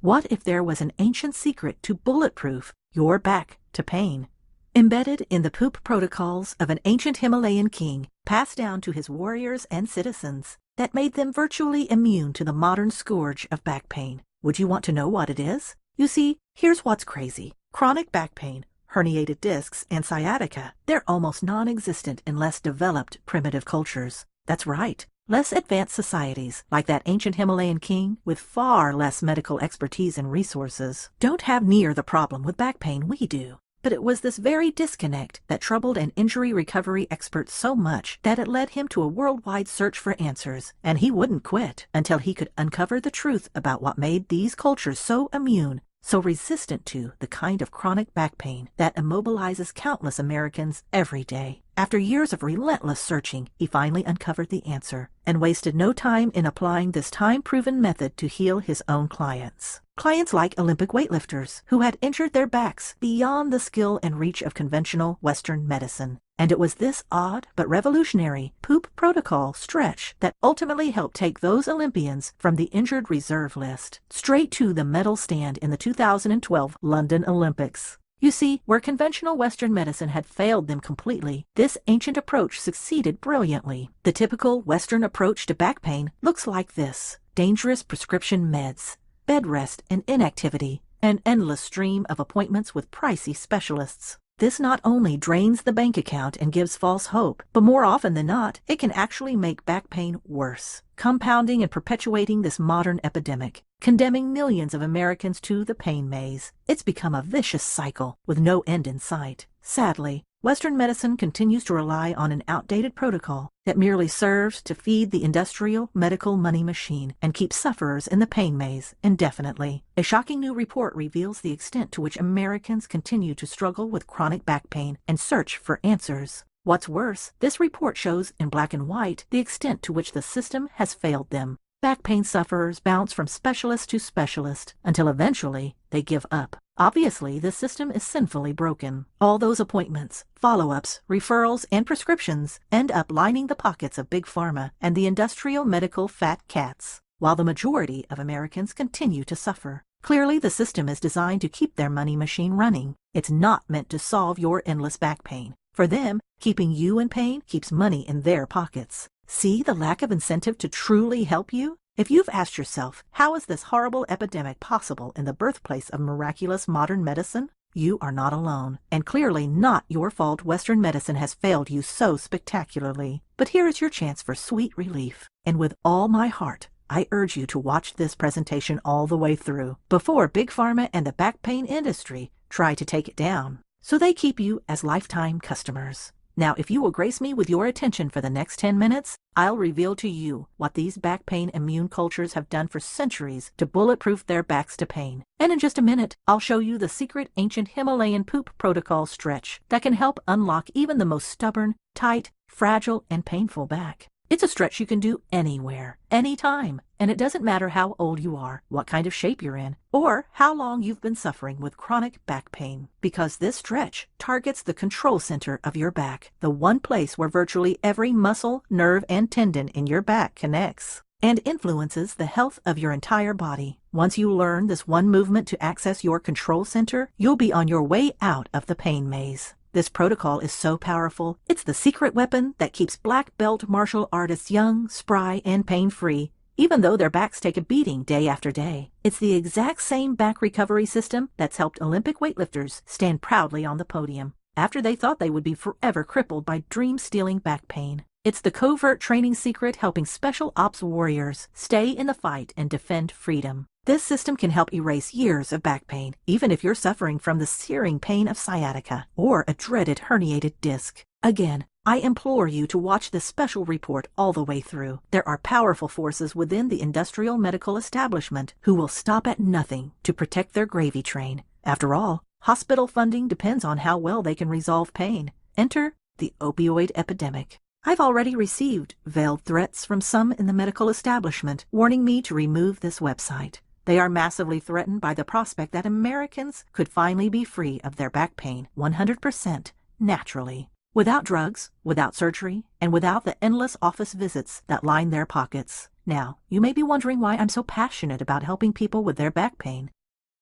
What if there was an ancient secret to bulletproof your back to pain? Embedded in the poop protocols of an ancient Himalayan king, passed down to his warriors and citizens, that made them virtually immune to the modern scourge of back pain. Would you want to know what it is? You see, here's what's crazy. Chronic back pain, herniated discs, and sciatica, they're almost non-existent in less developed primitive cultures. That's right. Less advanced societies, like that ancient Himalayan king, with far less medical expertise and resources, don't have near the problem with back pain we do. But it was this very disconnect that troubled an injury recovery expert so much that it led him to a worldwide search for answers, and he wouldn't quit until he could uncover the truth about what made these cultures so immune, so resistant to the kind of chronic back pain that immobilizes countless Americans every day. After years of relentless searching, he finally uncovered the answer and wasted no time in applying this time-proven method to heal his own clients. Clients like Olympic weightlifters who had injured their backs beyond the skill and reach of conventional Western medicine. And it was this odd but revolutionary poop protocol stretch that ultimately helped take those Olympians from the injured reserve list straight to the medal stand in the 2012 London Olympics. You see, where conventional Western medicine had failed them completely, this ancient approach succeeded brilliantly. The typical Western approach to back pain looks like this: dangerous prescription meds, bed rest and inactivity, an endless stream of appointments with pricey specialists. This not only drains the bank account and gives false hope, but more often than not, it can actually make back pain worse, compounding and perpetuating this modern epidemic, condemning millions of Americans to the pain maze. It's become a vicious cycle with no end in sight. Sadly, Western medicine continues to rely on an outdated protocol that merely serves to feed the industrial medical money machine and keep sufferers in the pain maze indefinitely. A shocking new report reveals the extent to which Americans continue to struggle with chronic back pain and search for answers. What's worse, this report shows in black and white the extent to which the system has failed them. Back pain sufferers bounce from specialist to specialist until eventually they give up. Obviously, the system is sinfully broken. All those appointments, follow-ups, referrals, and prescriptions end up lining the pockets of Big Pharma and the industrial medical fat cats, while the majority of Americans continue to suffer. Clearly, the system is designed to keep their money machine running. It's not meant to solve your endless back pain. For them, keeping you in pain keeps money in their pockets. See the lack of incentive to truly help you? If you've asked yourself, how is this horrible epidemic possible in the birthplace of miraculous modern medicine? You are not alone, and clearly not your fault Western medicine has failed you so spectacularly. But here is your chance for sweet relief, and with all my heart, I urge you to watch this presentation all the way through, before Big Pharma and the back pain industry try to take it down, so they keep you as lifetime customers. Now, if you will grace me with your attention for the next 10 minutes, I'll reveal to you what these back pain immune cultures have done for centuries to bulletproof their backs to pain. And in just a minute, I'll show you the secret ancient Himalayan poop protocol stretch that can help unlock even the most stubborn, tight, fragile, and painful back. It's a stretch you can do anywhere, anytime, and it doesn't matter how old you are, what kind of shape you're in, or how long you've been suffering with chronic back pain, because this stretch targets the control center of your back, the one place where virtually every muscle, nerve, and tendon in your back connects, and influences the health of your entire body. Once you learn this one movement to access your control center, you'll be on your way out of the pain maze. This protocol is so powerful, it's the secret weapon that keeps black belt martial artists young, spry, and pain-free, even though their backs take a beating day after day. It's the exact same back recovery system that's helped Olympic weightlifters stand proudly on the podium, after they thought they would be forever crippled by dream-stealing back pain. It's the covert training secret helping special ops warriors stay in the fight and defend freedom. This system can help erase years of back pain, even if you're suffering from the searing pain of sciatica or a dreaded herniated disc. Again, I implore you to watch this special report all the way through. There are powerful forces within the industrial medical establishment who will stop at nothing to protect their gravy train. After all, hospital funding depends on how well they can resolve pain. Enter the opioid epidemic. I've already received veiled threats from some in the medical establishment warning me to remove this website. They are massively threatened by the prospect that Americans could finally be free of their back pain 100% naturally, without drugs, without surgery, and without the endless office visits that line their pockets. Now, you may be wondering why I'm so passionate about helping people with their back pain.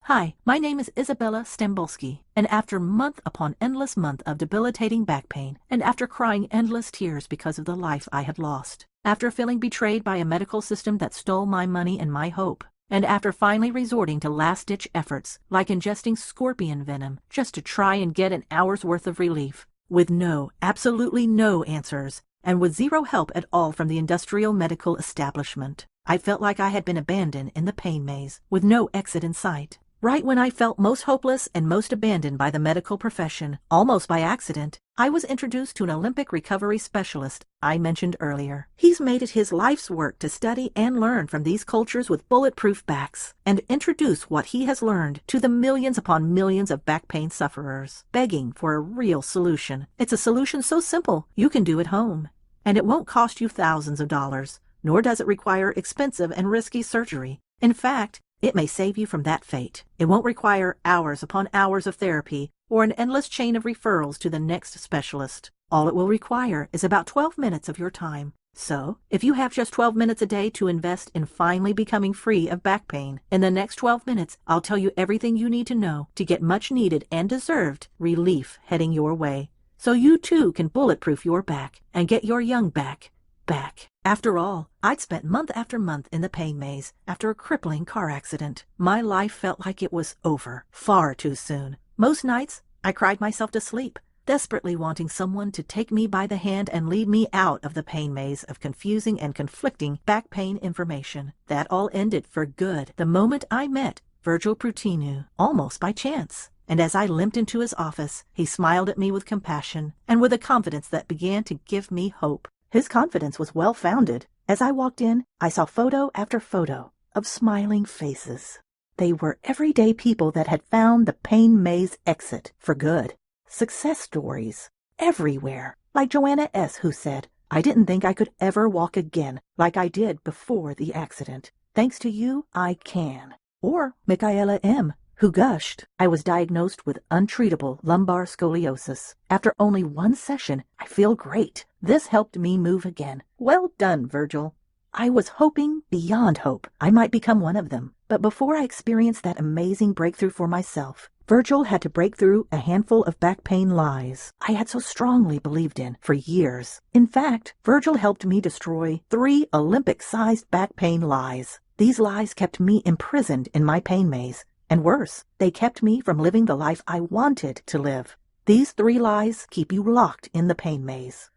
Hi, my name is Isabella Stambulski, and after month upon endless month of debilitating back pain, and after crying endless tears because of the life I had lost, after feeling betrayed by a medical system that stole my money and my hope, and after finally resorting to last-ditch efforts, like ingesting scorpion venom, just to try and get an hour's worth of relief, with absolutely no answers, and with zero help at all from the industrial medical establishment, I felt like I had been abandoned in the pain maze, with no exit in sight. Right when I felt most hopeless and most abandoned by the medical profession, almost by accident, I was introduced to an Olympic recovery specialist I mentioned earlier. He's made it his life's work to study and learn from these cultures with bulletproof backs, and introduce what he has learned to the millions upon millions of back pain sufferers, begging for a real solution. It's a solution so simple you can do at home, and it won't cost you thousands of dollars, nor does it require expensive and risky surgery. In fact, it may save you from that fate. It won't require hours upon hours of therapy or an endless chain of referrals to the next specialist. All it will require is about 12 minutes of your time. So, if you have just 12 minutes a day to invest in finally becoming free of back pain, in the next 12 minutes, I'll tell you everything you need to know to get much needed and deserved relief heading your way, so you too can bulletproof your back and get your young back. After all, I'd spent month after month in the pain maze after a crippling car accident. My life felt like it was over, far too soon. Most nights, I cried myself to sleep, desperately wanting someone to take me by the hand and lead me out of the pain maze of confusing and conflicting back pain information. That all ended for good the moment I met Virgil Prutinu, almost by chance. And as I limped into his office, he smiled at me with compassion and with a confidence that began to give me hope. His confidence was well-founded. As I walked in, I saw photo after photo of smiling faces. They were everyday people that had found the pain maze exit for good. Success stories everywhere, like Joanna S., who said, "I didn't think I could ever walk again like I did before the accident. Thanks to you, I can." Or Michaela M., who gushed, "I was diagnosed with untreatable lumbar scoliosis. After only one session, I feel great. This helped me move again." Well done, Virgil. I was hoping beyond hope I might become one of them. But before I experienced that amazing breakthrough for myself, Virgil had to break through a handful of back pain lies I had so strongly believed in for years. In fact, Virgil helped me destroy 3 Olympic-sized back pain lies. These lies kept me imprisoned in my pain maze. And worse, they kept me from living the life I wanted to live. These 3 lies keep you locked in the pain maze.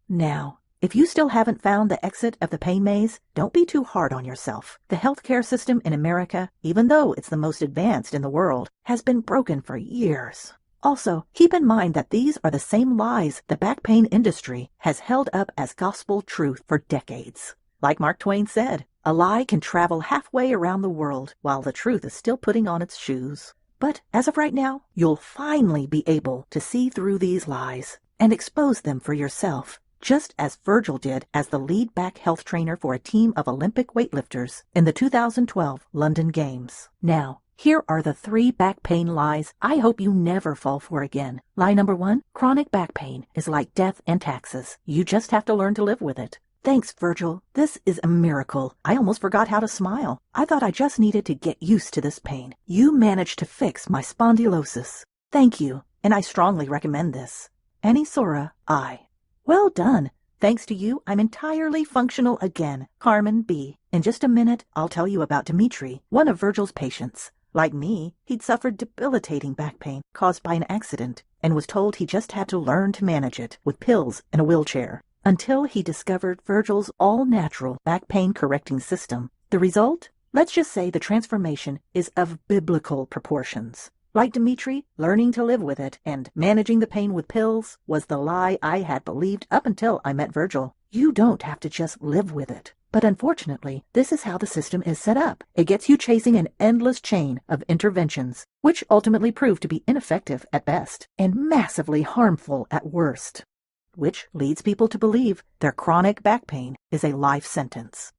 Now, if you still haven't found the exit of the pain maze, don't be too hard on yourself. The healthcare system in America, even though it's the most advanced in the world, has been broken for years. Also, keep in mind that these are the same lies the back pain industry has held up as gospel truth for decades. Like Mark Twain said, a lie can travel halfway around the world while the truth is still putting on its shoes. But as of right now, you'll finally be able to see through these lies and expose them for yourself, just as Virgil did as the lead back health trainer for a team of Olympic weightlifters in the 2012 London Games. Now, here are the 3 back pain lies I hope you never fall for again. Lie number 1, chronic back pain is like death and taxes. You just have to learn to live with it. Thanks, Virgil. This is a miracle. I almost forgot how to smile. I thought I just needed to get used to this pain. You managed to fix my spondylosis. Thank you, and I strongly recommend this. Anisora I. Well done. Thanks to you, I'm entirely functional again. Carmen B. In just a minute, I'll tell you about Dimitri, one of Virgil's patients. Like me, he'd suffered debilitating back pain caused by an accident, and was told he just had to learn to manage it with pills and a wheelchair. Until he discovered Virgil's all-natural back pain correcting system. The result? Let's just say the transformation is of biblical proportions. Like Dimitri, learning to live with it and managing the pain with pills was the lie I had believed up until I met Virgil. You don't have to just live with it. But unfortunately, this is how the system is set up. It gets you chasing an endless chain of interventions, which ultimately prove to be ineffective at best and massively harmful at worst, which leads people to believe their chronic back pain is a life sentence.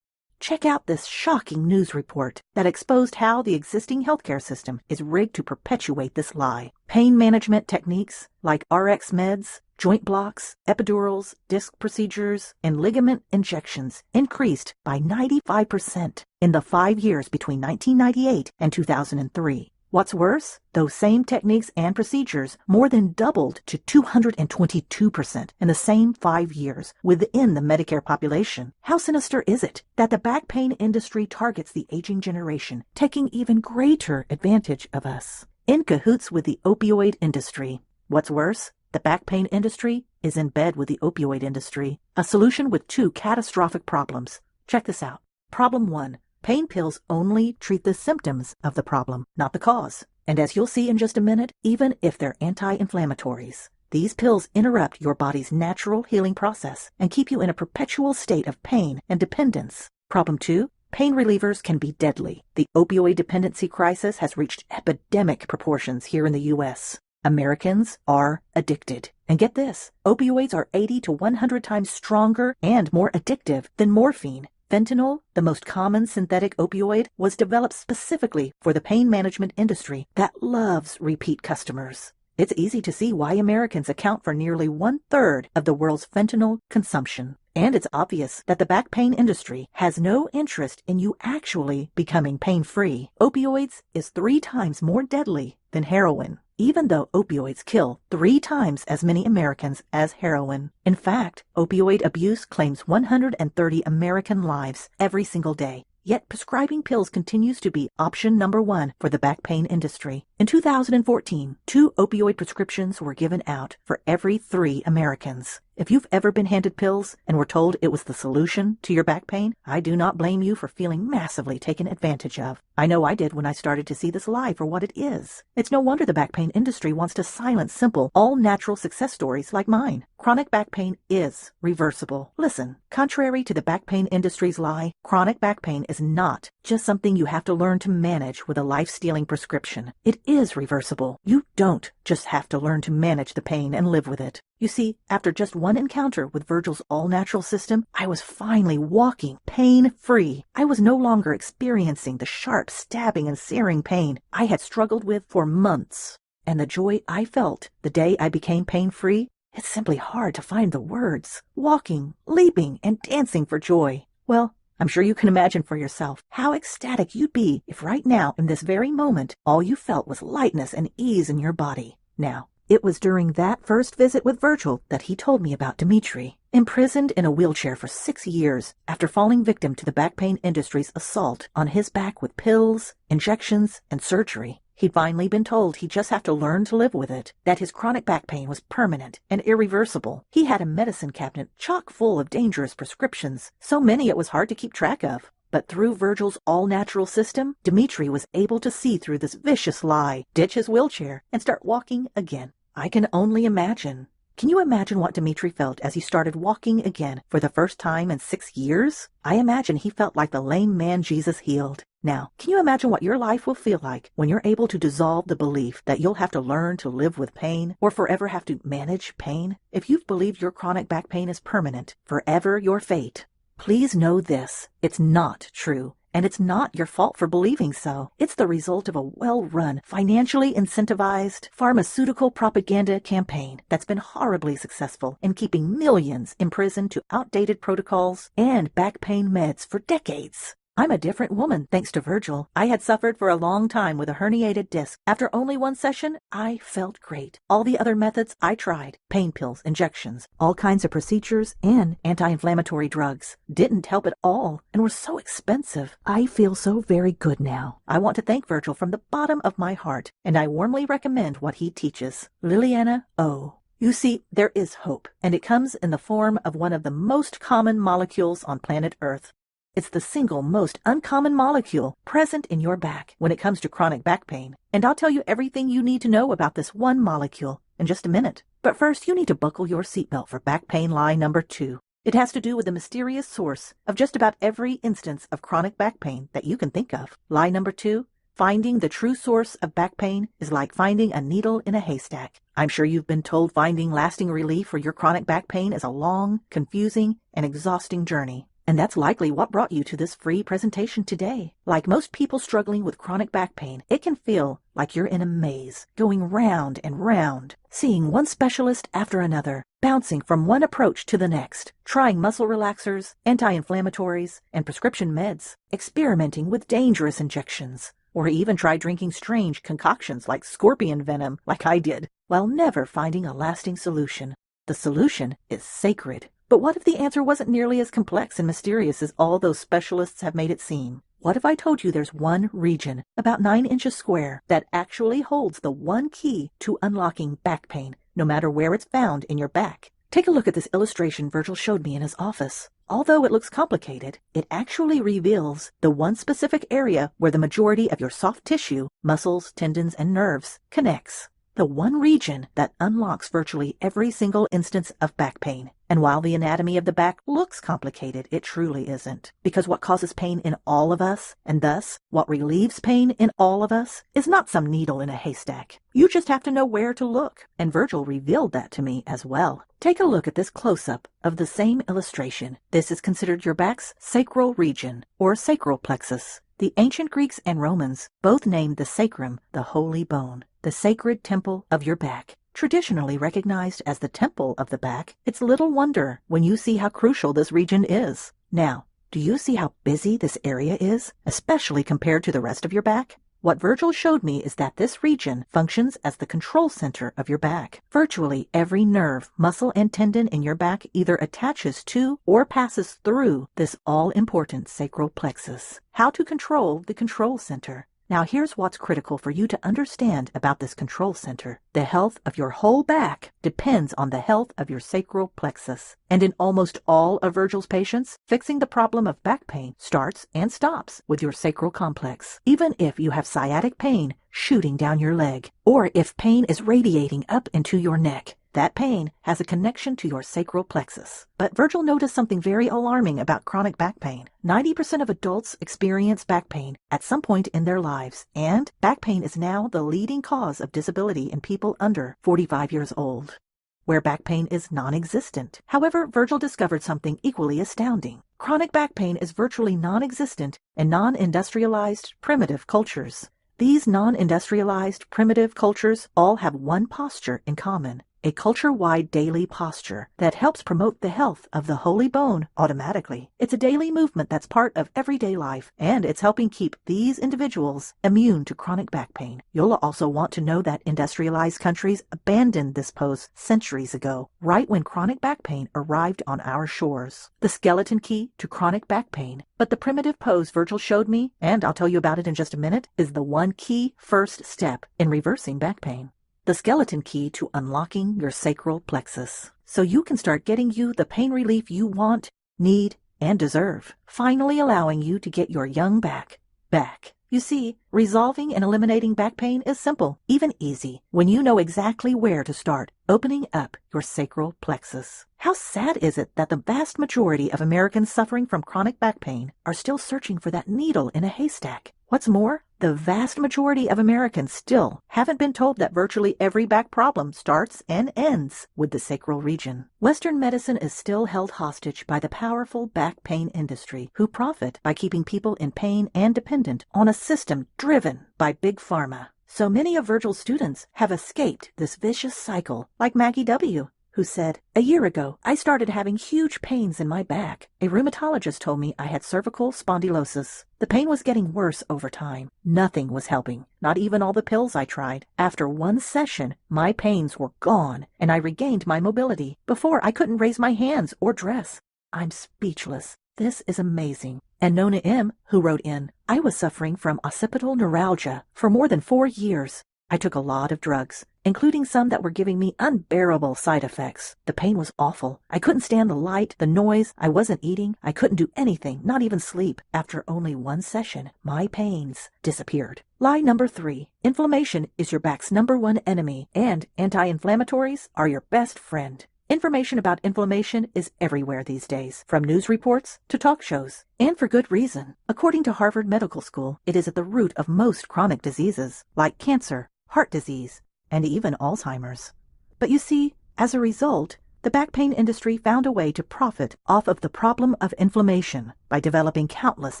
Check out this shocking news report that exposed how the existing healthcare system is rigged to perpetuate this lie. Pain management techniques like RX meds, joint blocks, epidurals, disc procedures, and ligament injections increased by 95% in the 5 years between 1998 and 2003. What's worse, those same techniques and procedures more than doubled to 222% in the same 5 years within the Medicare population. How sinister is it that the back pain industry targets the aging generation, taking even greater advantage of us? In cahoots with the opioid industry. What's worse, the back pain industry is in bed with the opioid industry. A solution with 2 catastrophic problems. Check this out. Problem 1. Pain pills only treat the symptoms of the problem, not the cause. And as you'll see in just a minute, even if they're anti-inflammatories, these pills interrupt your body's natural healing process and keep you in a perpetual state of pain and dependence. Problem 2. Pain relievers can be deadly. The opioid dependency crisis has reached epidemic proportions here in the U.S. Americans are addicted. And get this, opioids are 80 to 100 times stronger and more addictive than morphine. Fentanyl, the most common synthetic opioid, was developed specifically for the pain management industry that loves repeat customers. It's easy to see why Americans account for nearly 1/3 of the world's fentanyl consumption. And it's obvious that the back pain industry has no interest in you actually becoming pain-free. Opioids is 3 times more deadly than heroin, even though opioids kill 3 times as many Americans as heroin. In fact, opioid abuse claims 130 American lives every single day. Yet prescribing pills continues to be option number 1 for the back pain industry. In 2014, 2 opioid prescriptions were given out for every 3 Americans. If you've ever been handed pills and were told it was the solution to your back pain, I do not blame you for feeling massively taken advantage of. I know I did when I started to see this lie for what it is. It's no wonder the back pain industry wants to silence simple, all-natural success stories like mine. Chronic back pain is reversible. Listen, contrary to the back pain industry's lie, chronic back pain is not just something you have to learn to manage with a life-stealing prescription. It is reversible. You don't just have to learn to manage the pain and live with it. You see, after just one encounter with Virgil's all-natural system, I was finally walking pain-free. I was no longer experiencing the sharp stabbing and searing pain I had struggled with for months. And the joy I felt the day I became pain-free, it's simply hard to find the words. Walking, leaping, and dancing for joy. Well, I'm sure you can imagine for yourself how ecstatic you'd be if right now, in this very moment, all you felt was lightness and ease in your body. Now, it was during that first visit with Virgil that he told me about Dimitri, imprisoned in a wheelchair for 6 years after falling victim to the back pain industry's assault on his back with pills, injections, and surgery. He'd finally been told he'd just have to learn to live with it, that his chronic back pain was permanent and irreversible. He had a medicine cabinet chock full of dangerous prescriptions, so many it was hard to keep track of. But through Virgil's all-natural system, Dimitri was able to see through this vicious lie, ditch his wheelchair, and start walking again. I can only imagine. Can you imagine what Dimitri felt as he started walking again for the first time in 6 years? I imagine he felt like the lame man Jesus healed. Now, can you imagine what your life will feel like when you're able to dissolve the belief that you'll have to learn to live with pain or forever have to manage pain? If you've believed your chronic back pain is permanent, forever your fate, please know this, it's not true. And it's not your fault for believing so. It's the result of a well-run, financially incentivized pharmaceutical propaganda campaign that's been horribly successful in keeping millions imprisoned to outdated protocols and back pain meds for decades. I'm a different woman thanks to Virgil. I had suffered for a long time with a herniated disc. After only one session, I felt great. All the other methods I tried, pain pills, injections, all kinds of procedures, and anti-inflammatory drugs, didn't help at all and were so expensive. I feel so very good now. I want to thank Virgil from the bottom of my heart, and I warmly recommend what he teaches. Liliana O. You see, there is hope, and it comes in the form of one of the most common molecules on planet Earth. It's the single most uncommon molecule present in your back when it comes to chronic back pain. And I'll tell you everything you need to know about this one molecule in just a minute. But first, you need to buckle your seatbelt for back pain lie number 2. It has to do with the mysterious source of just about every instance of chronic back pain that you can think of. Lie number 2, finding the true source of back pain is like finding a needle in a haystack. I'm sure you've been told finding lasting relief for your chronic back pain is a long, confusing, and exhausting journey. And that's likely what brought you to this free presentation today. Like most people struggling with chronic back pain, it can feel like you're in a maze, going round and round, seeing one specialist after another, bouncing from one approach to the next, trying muscle relaxers, anti-inflammatories, and prescription meds, experimenting with dangerous injections, or even try drinking strange concoctions like scorpion venom, like I did, while never finding a lasting solution. The solution is sacred. But what if the answer wasn't nearly as complex and mysterious as all those specialists have made it seem? What if I told you there's one region, about 9 inches square, that actually holds the one key to unlocking back pain, no matter where it's found in your back? Take a look at this illustration Virgil showed me in his office. Although it looks complicated, it actually reveals the one specific area where the majority of your soft tissue, muscles, tendons, and nerves connects. The one region that unlocks virtually every single instance of back pain. And while the anatomy of the back looks complicated, it truly isn't. Because what causes pain in all of us, and thus what relieves pain in all of us, is not some needle in a haystack. You just have to know where to look. And Virgil revealed that to me as well. Take a look at this close-up of the same illustration. This is considered your back's sacral region, or sacral plexus. The ancient Greeks and Romans both named the sacrum the holy bone, the sacred temple of your back. Traditionally recognized as the temple of the back, it's little wonder when you see how crucial this region is. Now, do you see how busy this area is, especially compared to the rest of your back? What Virgil showed me is that this region functions as the control center of your back. Virtually every nerve, muscle, and tendon in your back either attaches to or passes through this all-important sacral plexus. How to control the control center. Now here's what's critical for you to understand about this control center. The health of your whole back depends on the health of your sacral plexus. And in almost all of Virgil's patients, fixing the problem of back pain starts and stops with your sacral complex. Even if you have sciatic pain shooting down your leg, or if pain is radiating up into your neck, that pain has a connection to your sacral plexus. But Virgil noticed something very alarming about chronic back pain. 90% of adults experience back pain at some point in their lives, and back pain is now the leading cause of disability in people under 45 years old, where back pain is non-existent. However, Virgil discovered something equally astounding. Chronic back pain is virtually non-existent in non-industrialized, primitive cultures. These non-industrialized, primitive cultures all have one posture in common. A culture-wide daily posture that helps promote the health of the holy bone automatically. It's a daily movement that's part of everyday life, and it's helping keep these individuals immune to chronic back pain. You'll also want to know that industrialized countries abandoned this pose centuries ago, right when chronic back pain arrived on our shores. The skeleton key to chronic back pain. But the primitive pose Virgil showed me, and I'll tell you about it in just a minute, is the one key first step in reversing back pain. The skeleton key to unlocking your sacral plexus, so you can start getting you the pain relief you want, need, and deserve, finally allowing you to get your young back back. You see, resolving and eliminating back pain is simple, even easy, when you know exactly where to start opening up your sacral plexus. How sad is it that the vast majority of Americans suffering from chronic back pain are still searching for that needle in a haystack? What's more, the vast majority of Americans still haven't been told that virtually every back problem starts and ends with the sacral region. Western medicine is still held hostage by the powerful back pain industry, who profit by keeping people in pain and dependent on a system driven by big pharma. So many of Virgil's students have escaped this vicious cycle, like Maggie W., who said, "A year ago, I started having huge pains in my back. A rheumatologist told me I had cervical spondylosis. The pain was getting worse over time. Nothing was helping, not even all the pills I tried. After one session, my pains were gone, and I regained my mobility. Before, I couldn't raise my hands or dress. I'm speechless. This is amazing." And Nona M., who wrote in, "I was suffering from occipital neuralgia for more than 4 years. I took a lot of drugs, including some that were giving me unbearable side effects. The pain was awful. I couldn't stand the light, the noise. I wasn't eating. I couldn't do anything, not even sleep. After only one session, my pains disappeared." Lie number 3. Inflammation is your back's #1 enemy, and anti-inflammatories are your best friend. Information about inflammation is everywhere these days, from news reports to talk shows, and for good reason. According to Harvard Medical School, it is at the root of most chronic diseases, like cancer, heart disease, and even Alzheimer's. But you see, as a result, the back pain industry found a way to profit off of the problem of inflammation by developing countless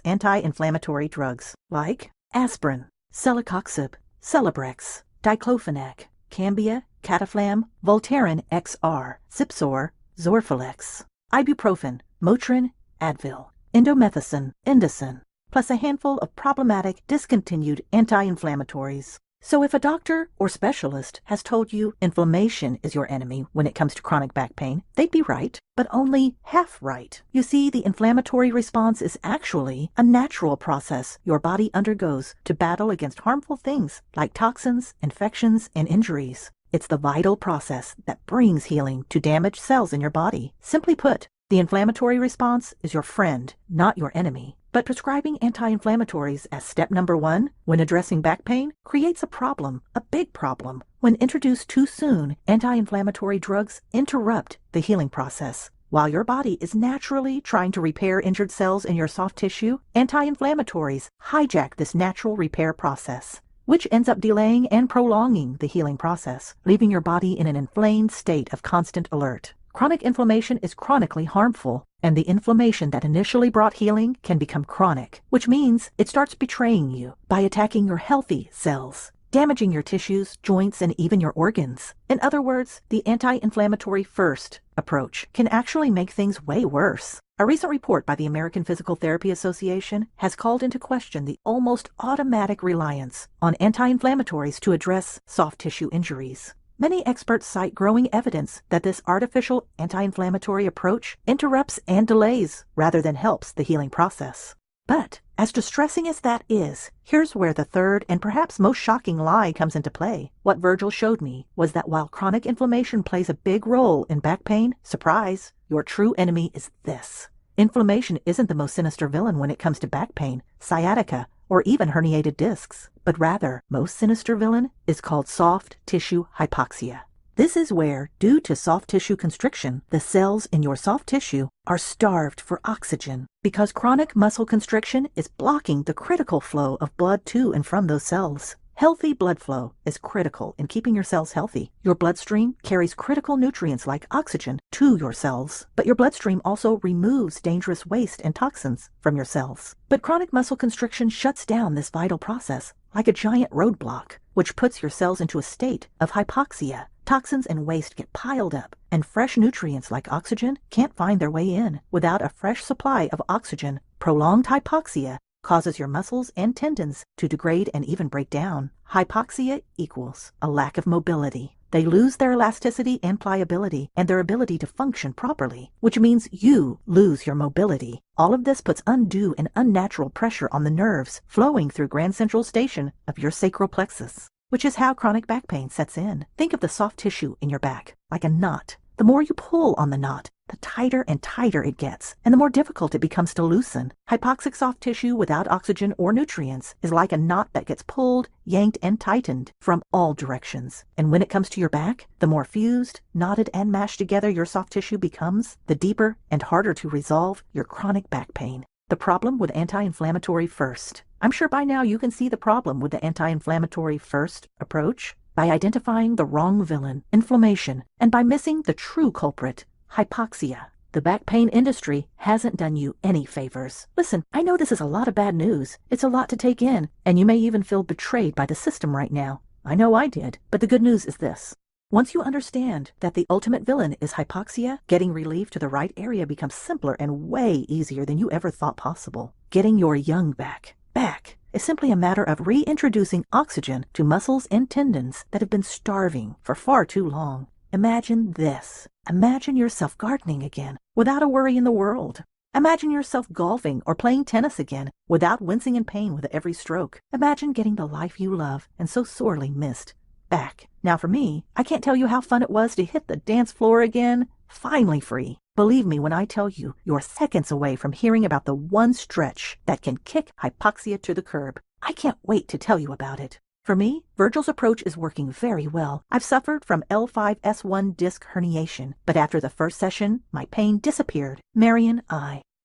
anti-inflammatory drugs like aspirin, celecoxib, Celebrex, diclofenac, Cambia, Cataflam, Voltaren XR, Zipsor, Zorfalex, ibuprofen, Motrin, Advil, indomethacin, Indocin, plus a handful of problematic discontinued anti-inflammatories. So if a doctor or specialist has told you inflammation is your enemy when it comes to chronic back pain, they'd be right, but only half right. You see, the inflammatory response is actually a natural process your body undergoes to battle against harmful things like toxins, infections, and injuries. It's the vital process that brings healing to damaged cells in your body. Simply put, the inflammatory response is your friend, not your enemy. But prescribing anti-inflammatories as step number 1 when addressing back pain creates a problem, a big problem. When introduced too soon, anti-inflammatory drugs interrupt the healing process. While your body is naturally trying to repair injured cells in your soft tissue, anti-inflammatories hijack this natural repair process, which ends up delaying and prolonging the healing process, leaving your body in an inflamed state of constant alert. Chronic inflammation is chronically harmful, and the inflammation that initially brought healing can become chronic, which means it starts betraying you by attacking your healthy cells, damaging your tissues, joints, and even your organs. In other words, the anti-inflammatory first approach can actually make things way worse. A recent report by the American Physical Therapy Association has called into question the almost automatic reliance on anti-inflammatories to address soft tissue injuries. Many experts cite growing evidence that this artificial anti-inflammatory approach interrupts and delays rather than helps the healing process. But, as distressing as that is, here's where the third and perhaps most shocking lie comes into play. What Virgil showed me was that while chronic inflammation plays a big role in back pain, surprise, your true enemy is this. Inflammation isn't the most sinister villain when it comes to back pain, sciatica, or even herniated discs, but rather, most sinister villain is called soft tissue hypoxia. This is where, due to soft tissue constriction, the cells in your soft tissue are starved for oxygen because chronic muscle constriction is blocking the critical flow of blood to and from those cells. Healthy blood flow is critical in keeping your cells healthy. Your bloodstream carries critical nutrients like oxygen to your cells, but your bloodstream also removes dangerous waste and toxins from your cells. But chronic muscle constriction shuts down this vital process like a giant roadblock, which puts your cells into a state of hypoxia. Toxins and waste get piled up, and fresh nutrients like oxygen can't find their way in. Without a fresh supply of oxygen, prolonged hypoxia causes your muscles and tendons to degrade and even break down. Hypoxia equals a lack of mobility. They lose their elasticity and pliability and their ability to function properly, which means you lose your mobility. All of this puts undue and unnatural pressure on the nerves flowing through Grand Central Station of your sacral plexus, which is how chronic back pain sets in. Think of the soft tissue in your back like a knot. The more you pull on the knot, the tighter and tighter it gets, and the more difficult it becomes to loosen. Hypoxic soft tissue without oxygen or nutrients is like a knot that gets pulled, yanked, and tightened from all directions. And when it comes to your back, the more fused, knotted, and mashed together your soft tissue becomes, the deeper and harder to resolve your chronic back pain. The problem with anti-inflammatory first. I'm sure by now you can see the problem with the anti-inflammatory first approach. By identifying the wrong villain, inflammation, and by missing the true culprit, hypoxia. The back pain industry hasn't done you any favors. Listen, I know this is a lot of bad news. It's a lot to take in, and you may even feel betrayed by the system right now. I know I did, but the good news is this. Once you understand that the ultimate villain is hypoxia, getting relief to the right area becomes simpler and way easier than you ever thought possible. Getting your young back is simply a matter of reintroducing oxygen to muscles and tendons that have been starving for far too long. Imagine this. Imagine yourself gardening again without a worry in the world. Imagine yourself golfing or playing tennis again without wincing in pain with every stroke. Imagine getting the life you love and so sorely missed back. Now for me, I can't tell you how fun it was to hit the dance floor again, finally free. Believe me when I tell you, you're seconds away from hearing about the one stretch that can kick hypoxia to the curb. I can't wait to tell you about it. For me, Virgil's approach is working very well. I've suffered from L5-S1 disc herniation, but after the first session, my pain disappeared. Marion,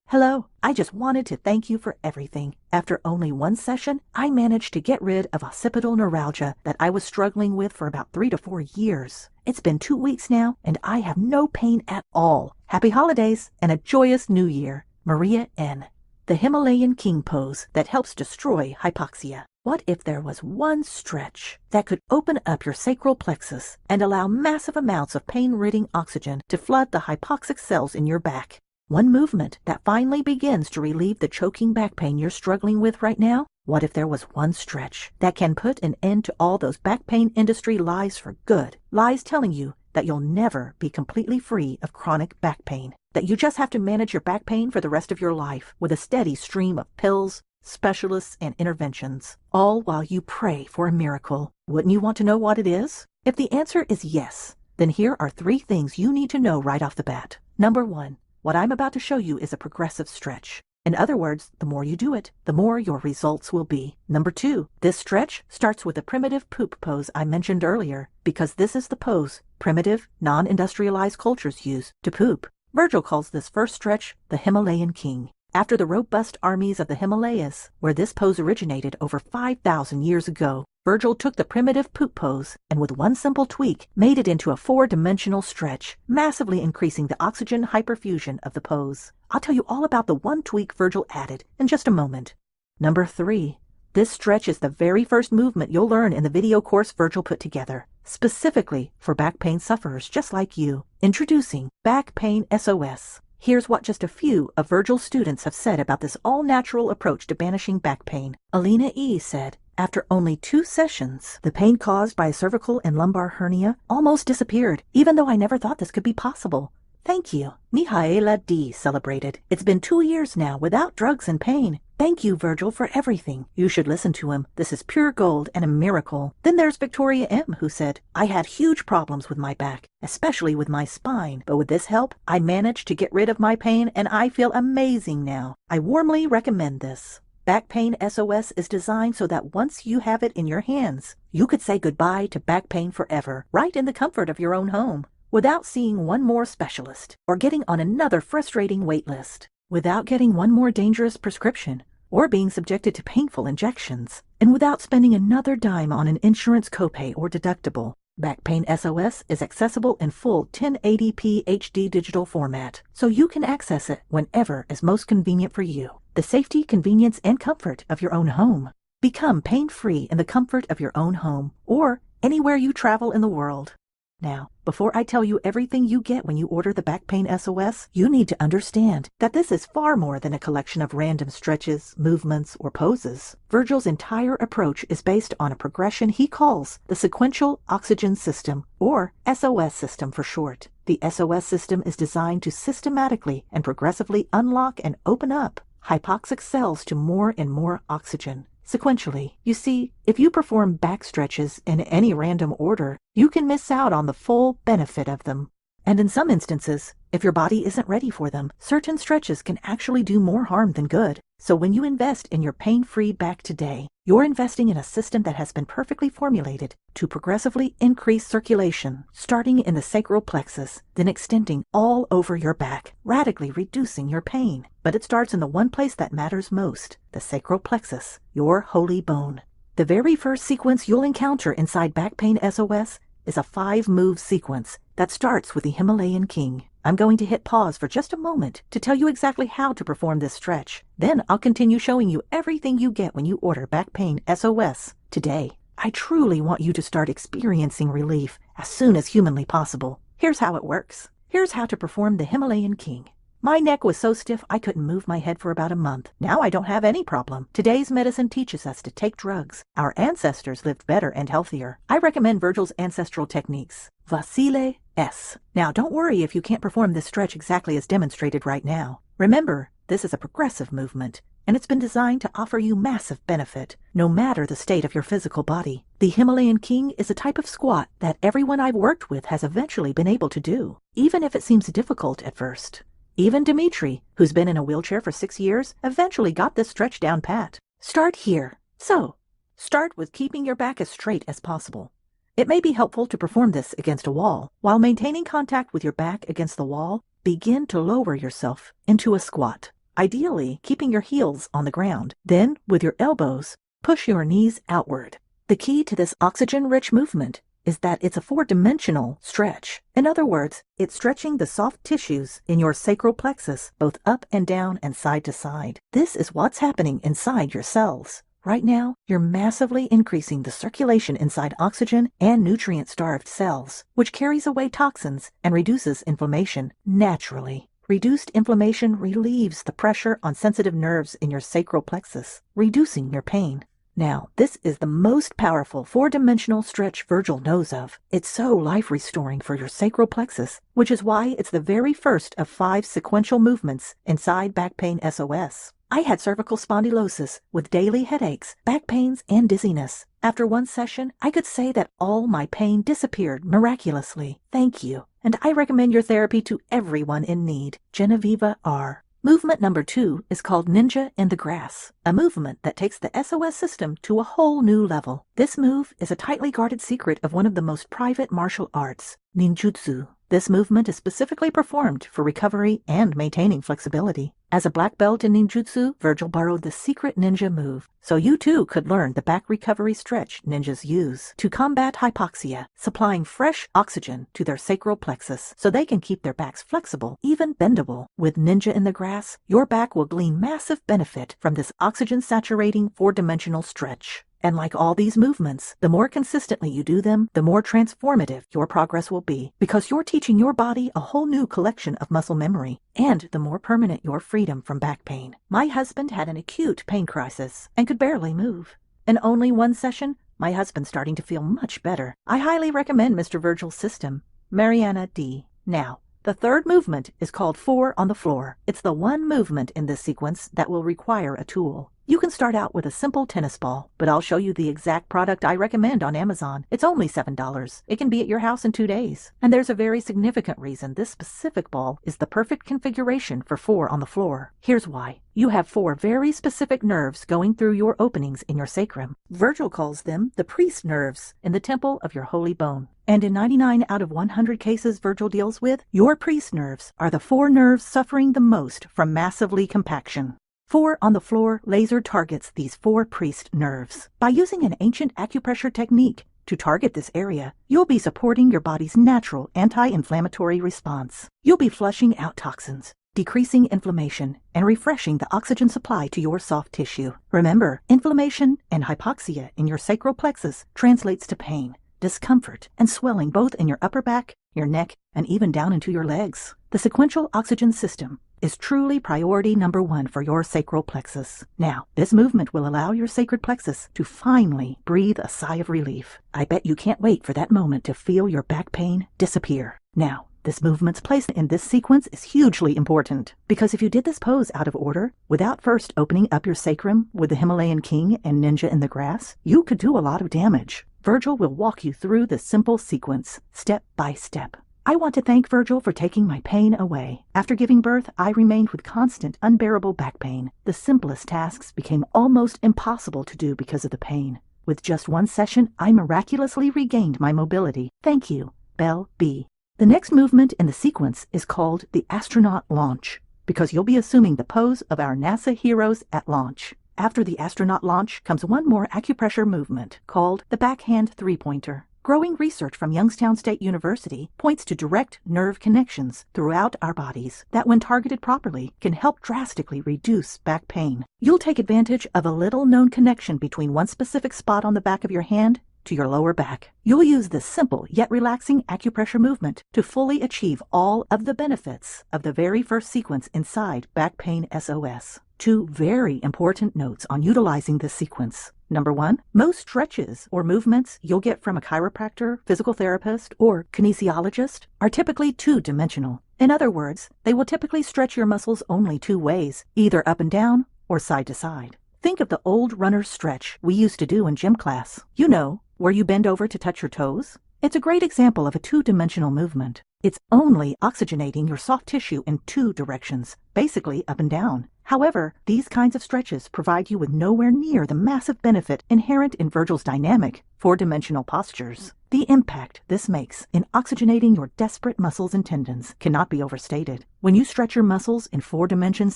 Hello, I just wanted to thank you for everything. After only one session, I managed to get rid of occipital neuralgia that I was struggling with for about 3 to 4 years. It's been 2 weeks now, and I have no pain at all. Happy holidays and a joyous new year. Maria N. The Himalayan King pose that helps destroy hypoxia. What if there was one stretch that could open up your sacral plexus and allow massive amounts of pain-ridding oxygen to flood the hypoxic cells in your back? One movement that finally begins to relieve the choking back pain you're struggling with right now? What if there was one stretch that can put an end to all those back pain industry lies for good? Lies telling you that you'll never be completely free of chronic back pain. That you just have to manage your back pain for the rest of your life with a steady stream of pills, specialists, and interventions, all while you pray for a miracle. Wouldn't you want to know what it is? If the answer is yes, then here are 3 things you need to know right off the bat. Number 1, what I'm about to show you is a progressive stretch. In other words, the more you do it, the more your results will be. Number 2, this stretch starts with the primitive poop pose I mentioned earlier, because this is the pose primitive, non-industrialized cultures use to poop. Virgil calls this first stretch the Himalayan King, after the robust armies of the Himalayas, where this pose originated over 5,000 years ago. Virgil took the primitive poop pose and with one simple tweak made it into a 4-dimensional stretch, massively increasing the oxygen hyperfusion of the pose. I'll tell you all about the one tweak Virgil added in just a moment. Number 3. This stretch is the very first movement you'll learn in the video course Virgil put together, specifically for back pain sufferers just like you. Introducing Back Pain SOS. Here's what just a few of Virgil's students have said about this all-natural approach to banishing back pain. Alina E. said, after only 2 sessions, the pain caused by a cervical and lumbar hernia almost disappeared, even though I never thought this could be possible. Thank you. Mihaela D. celebrated. It's been 2 years now without drugs and pain. Thank you, Virgil, for everything. You should listen to him. This is pure gold and a miracle. Then there's Victoria M., who said, I had huge problems with my back, especially with my spine, but with this help, I managed to get rid of my pain and I feel amazing now. I warmly recommend this. Back Pain SOS is designed so that once you have it in your hands, you could say goodbye to back pain forever, right in the comfort of your own home, without seeing one more specialist, or getting on another frustrating wait list, without getting one more dangerous prescription, or being subjected to painful injections, and without spending another dime on an insurance copay or deductible. Back Pain SOS is accessible in full 1080p HD digital format, so you can access it whenever is most convenient for you. The safety, convenience, and comfort of your own home. Become pain-free in the comfort of your own home, or anywhere you travel in the world. Now, before I tell you everything you get when you order the Back Pain SOS, you need to understand that this is far more than a collection of random stretches, movements, or poses. Virgil's entire approach is based on a progression he calls the Sequential Oxygen System, or SOS system for short. The SOS system is designed to systematically and progressively unlock and open up hypoxic cells to more and more oxygen. Sequentially, you see, if you perform back stretches in any random order, you can miss out on the full benefit of them. And in some instances, if your body isn't ready for them, certain stretches can actually do more harm than good. So when you invest in your pain-free back today, you're investing in a system that has been perfectly formulated to progressively increase circulation, starting in the sacral plexus, then extending all over your back, radically reducing your pain. But it starts in the one place that matters most, the sacral plexus, your holy bone. The very first sequence you'll encounter inside Back Pain SOS is a 5-move sequence that starts with the Himalayan King. I'm going to hit pause for just a moment to tell you exactly how to perform this stretch. Then I'll continue showing you everything you get when you order Back Pain SOS today. I truly want you to start experiencing relief as soon as humanly possible. Here's how it works. Here's how to perform the Himalayan King. My neck was so stiff I couldn't move my head for about a month. Now I don't have any problem. Today's medicine teaches us to take drugs. Our ancestors lived better and healthier. I recommend Virgil's ancestral techniques. Vasile S. Now don't worry if you can't perform this stretch exactly as demonstrated right now. Remember, this is a progressive movement, and it's been designed to offer you massive benefit, no matter the state of your physical body. The Himalayan King is a type of squat that everyone I've worked with has eventually been able to do, even if it seems difficult at first. Even Dimitri, who's been in a wheelchair for 6 years, eventually got this stretch down pat. Start here. So, start with keeping your back as straight as possible. It may be helpful to perform this against a wall. While maintaining contact with your back against the wall, begin to lower yourself into a squat. ideally keeping your heels on the ground. Then, with your elbows, push your knees outward. The key to this oxygen-rich movement is that it's a 4-dimensional stretch. In other words, it's stretching the soft tissues in your sacral plexus, both up and down and side to side. This is what's happening inside your cells. Right now, you're massively increasing the circulation inside oxygen and nutrient-starved cells, which carries away toxins and reduces inflammation naturally. Reduced inflammation relieves the pressure on sensitive nerves in your sacral plexus, reducing your pain. Now, this is the most powerful 4-dimensional stretch Virgil knows of. It's so life-restoring for your sacral plexus, which is why it's the very first of 5 sequential movements inside Back Pain SOS. I had cervical spondylosis with daily headaches, back pains, and dizziness. After one session, I could say that all my pain disappeared miraculously. Thank you. And I recommend your therapy to everyone in need. Genevieve R. Movement number 2 is called Ninja in the Grass, a movement that takes the SOS system to a whole new level. This move is a tightly guarded secret of one of the most private martial arts, ninjutsu. This movement is specifically performed for recovery and maintaining flexibility. As a black belt in ninjutsu, Virgil borrowed the secret ninja move, so you too could learn the back recovery stretch ninjas use to combat hypoxia, supplying fresh oxygen to their sacral plexus so they can keep their backs flexible, even bendable. With Ninja in the Grass, your back will glean massive benefit from this oxygen-saturating 4-dimensional stretch. And like all these movements, the more consistently you do them, the more transformative your progress will be, because you're teaching your body a whole new collection of muscle memory, and the more permanent your freedom from back pain. My husband had an acute pain crisis and could barely move. In only one session, my husband's starting to feel much better. I highly recommend Mr. Virgil's system. Mariana D. Now, the third movement is called 4 on the floor. It's the one movement in this sequence that will require a tool. You can start out with a simple tennis ball, but I'll show you the exact product I recommend on Amazon. It's only $7. It can be at your house in 2 days. And there's a very significant reason this specific ball is the perfect configuration for 4 on the floor. Here's why. You have 4 very specific nerves going through your openings in your sacrum. Virgil calls them the priest nerves in the temple of your holy bone. And in 99 out of 100 cases Virgil deals with, your priest nerves are the 4 nerves suffering the most from massively compaction. 4 on the floor laser targets these 4 priest nerves. By using an ancient acupressure technique to target this area, you'll be supporting your body's natural anti-inflammatory response. You'll be flushing out toxins, decreasing inflammation, and refreshing the oxygen supply to your soft tissue. Remember, inflammation and hypoxia in your sacral plexus translates to pain, discomfort, and swelling both in your upper back, your neck, and even down into your legs. The sequential oxygen system is truly priority number 1 for your sacral plexus. Now, this movement will allow your sacred plexus to finally breathe a sigh of relief. I bet you can't wait for that moment to feel your back pain disappear. Now, this movement's place in this sequence is hugely important, because if you did this pose out of order, without first opening up your sacrum with the Himalayan King and Ninja in the Grass, you could do a lot of damage. Virgil will walk you through this simple sequence, step by step. I want to thank Virgil for taking my pain away. After giving birth, I remained with constant, unbearable back pain. The simplest tasks became almost impossible to do because of the pain. With just one session, I miraculously regained my mobility. Thank you, Belle B. The next movement in the sequence is called the astronaut launch, because you'll be assuming the pose of our NASA heroes at launch. After the astronaut launch comes one more acupressure movement called the backhand 3-pointer. Growing research from Youngstown State University points to direct nerve connections throughout our bodies that, when targeted properly, can help drastically reduce back pain. You'll take advantage of a little-known connection between one specific spot on the back of your hand to your lower back. You'll use this simple yet relaxing acupressure movement to fully achieve all of the benefits of the very first sequence inside Back Pain SOS. 2 very important notes on utilizing this sequence. Number 1, most stretches or movements you'll get from a chiropractor, physical therapist, or kinesiologist are typically 2-dimensional. In other words, they will typically stretch your muscles only 2 ways, either up and down or side to side. Think of the old runner's stretch we used to do in gym class. You know, where you bend over to touch your toes? It's a great example of a 2-dimensional movement. It's only oxygenating your soft tissue in two directions, basically up and down. However, these kinds of stretches provide you with nowhere near the massive benefit inherent in Virgil's dynamic, four-dimensional postures. The impact this makes in oxygenating your desperate muscles and tendons cannot be overstated. When you stretch your muscles in 4 dimensions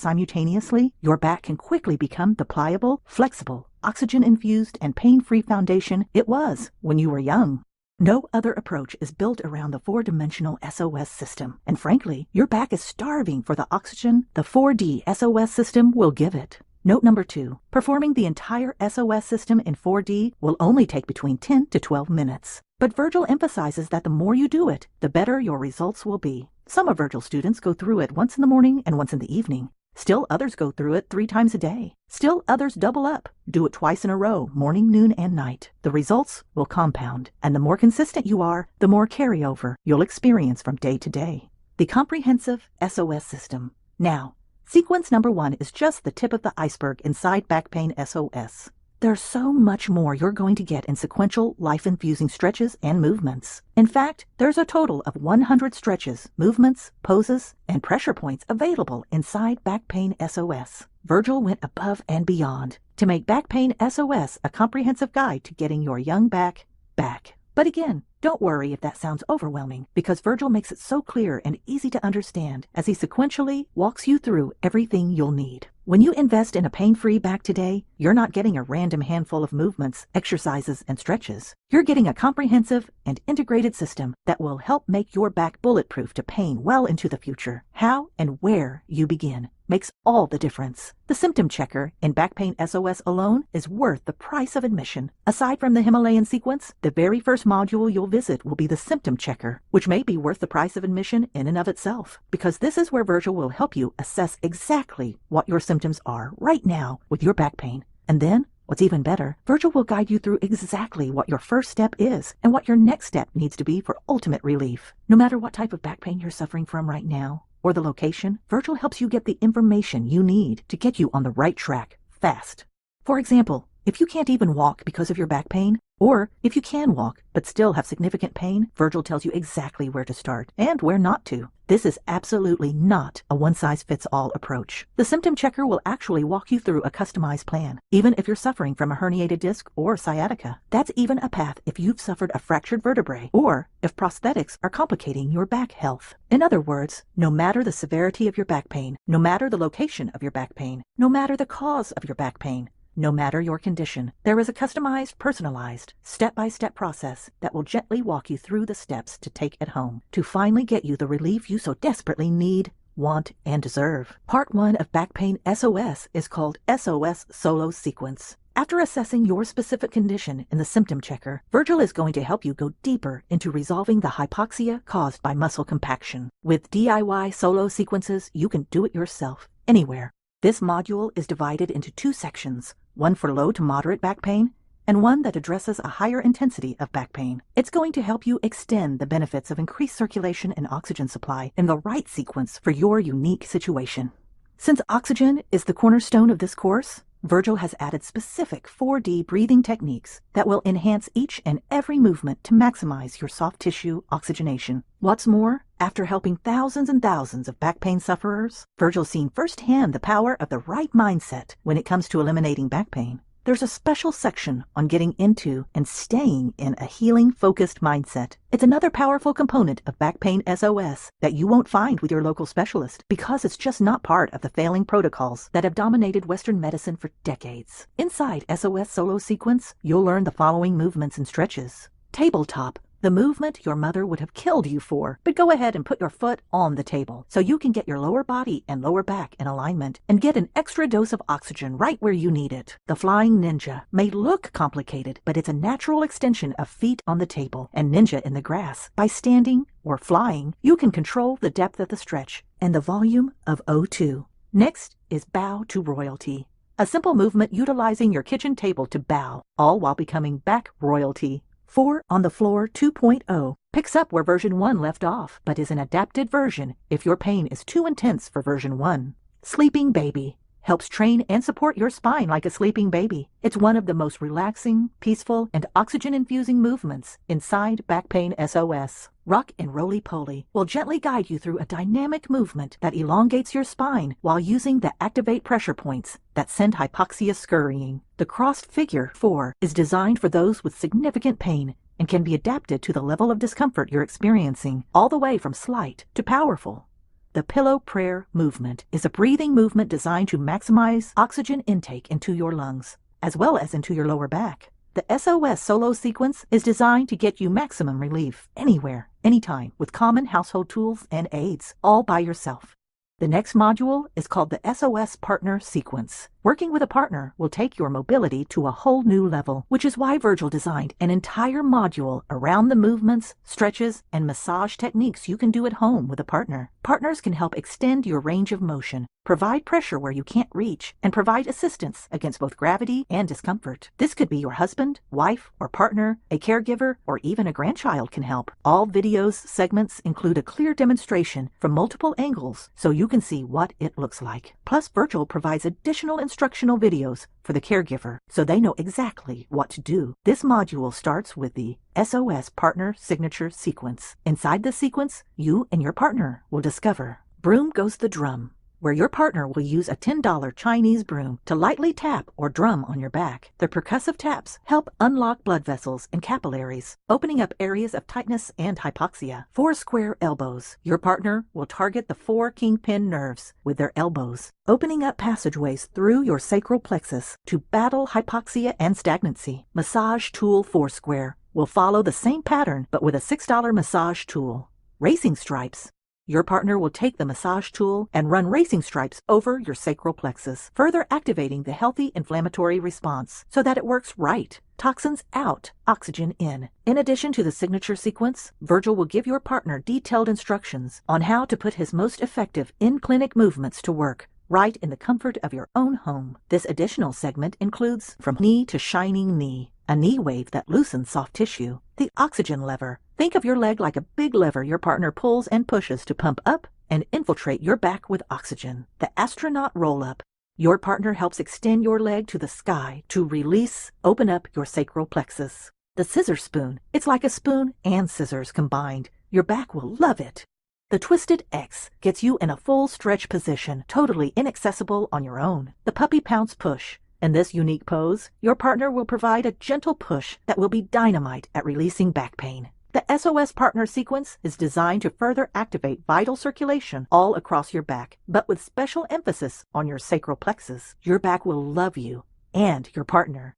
simultaneously, your back can quickly become the pliable, flexible, oxygen-infused, and pain-free foundation it was when you were young. No other approach is built around the 4-dimensional SOS system, and frankly, your back is starving for the oxygen the 4D SOS system will give it. Note number 2. Performing the entire SOS system in 4D will only take between 10 to 12 minutes. But Virgil emphasizes that the more you do it, the better your results will be. Some of Virgil's students go through it once in the morning and once in the evening. Still others go through it 3 times a day. Still others double up, do it twice in a row, morning, noon, and night. The results will compound, and the more consistent you are, the more carryover you'll experience from day to day. The comprehensive SOS system. Now, sequence number 1 is just the tip of the iceberg inside back pain SOS. There's so much more you're going to get in sequential, life-infusing stretches and movements. In fact, there's a total of 100 stretches, movements, poses, and pressure points available inside Back Pain SOS. Virgil went above and beyond to make Back Pain SOS a comprehensive guide to getting your young back back. But again, don't worry if that sounds overwhelming, because Virgil makes it so clear and easy to understand as he sequentially walks you through everything you'll need. When you invest in a pain-free back today, you're not getting a random handful of movements, exercises, and stretches. You're getting a comprehensive and integrated system that will help make your back bulletproof to pain well into the future. How and where you begin makes all the difference. The symptom checker in Back Pain SOS alone is worth the price of admission. Aside from the Himalayan sequence, the very first module you'll visit will be the symptom checker, which may be worth the price of admission in and of itself, because this is where Virgil will help you assess exactly what your symptoms are right now with your back pain. And then, what's even better, Virgil will guide you through exactly what your first step is and what your next step needs to be for ultimate relief. No matter what type of back pain you're suffering from right now, or the location, Virgil helps you get the information you need to get you on the right track fast. For example, if you can't even walk because of your back pain, or if you can walk but still have significant pain, Virgil tells you exactly where to start and where not to. This is absolutely not a one-size-fits-all approach. The symptom checker will actually walk you through a customized plan, even if you're suffering from a herniated disc or sciatica. That's even a path if you've suffered a fractured vertebrae, or if prosthetics are complicating your back health. In other words, no matter the severity of your back pain, no matter the location of your back pain, no matter the cause of your back pain, no matter your condition, there is a customized, personalized, step-by-step process that will gently walk you through the steps to take at home to finally get you the relief you so desperately need, want, and deserve. Part 1 of Back Pain SOS is called SOS Solo Sequence. After assessing your specific condition in the symptom checker, Virgil is going to help you go deeper into resolving the hypoxia caused by muscle compaction. With DIY solo sequences, you can do it yourself, anywhere. This module is divided into 2 sections, one for low to moderate back pain, and one that addresses a higher intensity of back pain. It's going to help you extend the benefits of increased circulation and oxygen supply in the right sequence for your unique situation. Since oxygen is the cornerstone of this course, Virgil has added specific 4D breathing techniques that will enhance each and every movement to maximize your soft tissue oxygenation. What's more, after helping thousands and thousands of back pain sufferers, Virgil's seen firsthand the power of the right mindset when it comes to eliminating back pain. There's a special section on getting into and staying in a healing-focused mindset. It's another powerful component of Back Pain SOS that you won't find with your local specialist because it's just not part of the failing protocols that have dominated Western medicine for decades. Inside SOS Solo Sequence, you'll learn the following movements and stretches. Tabletop. The movement your mother would have killed you for, but go ahead and put your foot on the table so you can get your lower body and lower back in alignment and get an extra dose of oxygen right where you need it. The Flying Ninja may look complicated, but it's a natural extension of feet on the table and ninja in the grass. By standing or flying, you can control the depth of the stretch and the volume of O2. Next is Bow to Royalty, a simple movement utilizing your kitchen table to bow, all while becoming back royalty. 4 on the Floor 2.0 picks up where version 1 left off, but is an adapted version if your pain is too intense for version 1. Sleeping Baby helps train and support your spine like a sleeping baby. It's one of the most relaxing, peaceful, and oxygen-infusing movements inside Back Pain SOS. Rock and Roly-Poly will gently guide you through a dynamic movement that elongates your spine while using the activate pressure points that send hypoxia scurrying. The crossed figure 4 is designed for those with significant pain and can be adapted to the level of discomfort you're experiencing, all the way from slight to powerful. The Pillow Prayer movement is a breathing movement designed to maximize oxygen intake into your lungs, as well as into your lower back. The SOS solo sequence is designed to get you maximum relief anywhere, anytime, with common household tools and aids, all by yourself. The next module is called the SOS partner sequence. Working with a partner will take your mobility to a whole new level, which is why Virgil designed an entire module around the movements, stretches, and massage techniques you can do at home with a partner. Partners can help extend your range of motion, provide pressure where you can't reach, and provide assistance against both gravity and discomfort. This could be your husband, wife, or partner, a caregiver, or even a grandchild can help. All videos segments include a clear demonstration from multiple angles so you can see what it looks like. Plus, Virgil provides additional instructional videos for the caregiver so they know exactly what to do. This module starts with the SOS partner signature sequence. Inside this sequence, you and your partner will discover Broom Goes the Drum, where your partner will use a $10 Chinese broom to lightly tap or drum on your back. The percussive taps help unlock blood vessels and capillaries, opening up areas of tightness and hypoxia. 4 square elbows. Your partner will target the 4 kingpin nerves with their elbows, opening up passageways through your sacral plexus to battle hypoxia and stagnancy. Massage tool 4 square will follow the same pattern but with a $6 massage tool. Racing stripes. Your partner will take the massage tool and run racing stripes over your sacral plexus, further activating the healthy inflammatory response so that it works right. Toxins out, oxygen in. In addition to the signature sequence, Virgil will give your partner detailed instructions on how to put his most effective in-clinic movements to work, right in the comfort of your own home. This additional segment includes From Knee to Shining Knee, a knee wave that loosens soft tissue. The oxygen lever. Think of your leg like a big lever your partner pulls and pushes to pump up and infiltrate your back with oxygen. The astronaut roll-up. Your partner helps extend your leg to the sky to release, open up your sacral plexus. The scissor spoon. It's like a spoon and scissors combined. Your back will love it. The Twisted X gets you in a full stretch position, totally inaccessible on your own. The Puppy Pounce Push. In this unique pose, your partner will provide a gentle push that will be dynamite at releasing back pain. The SOS partner sequence is designed to further activate vital circulation all across your back, but with special emphasis on your sacral plexus. Your back will love you and your partner.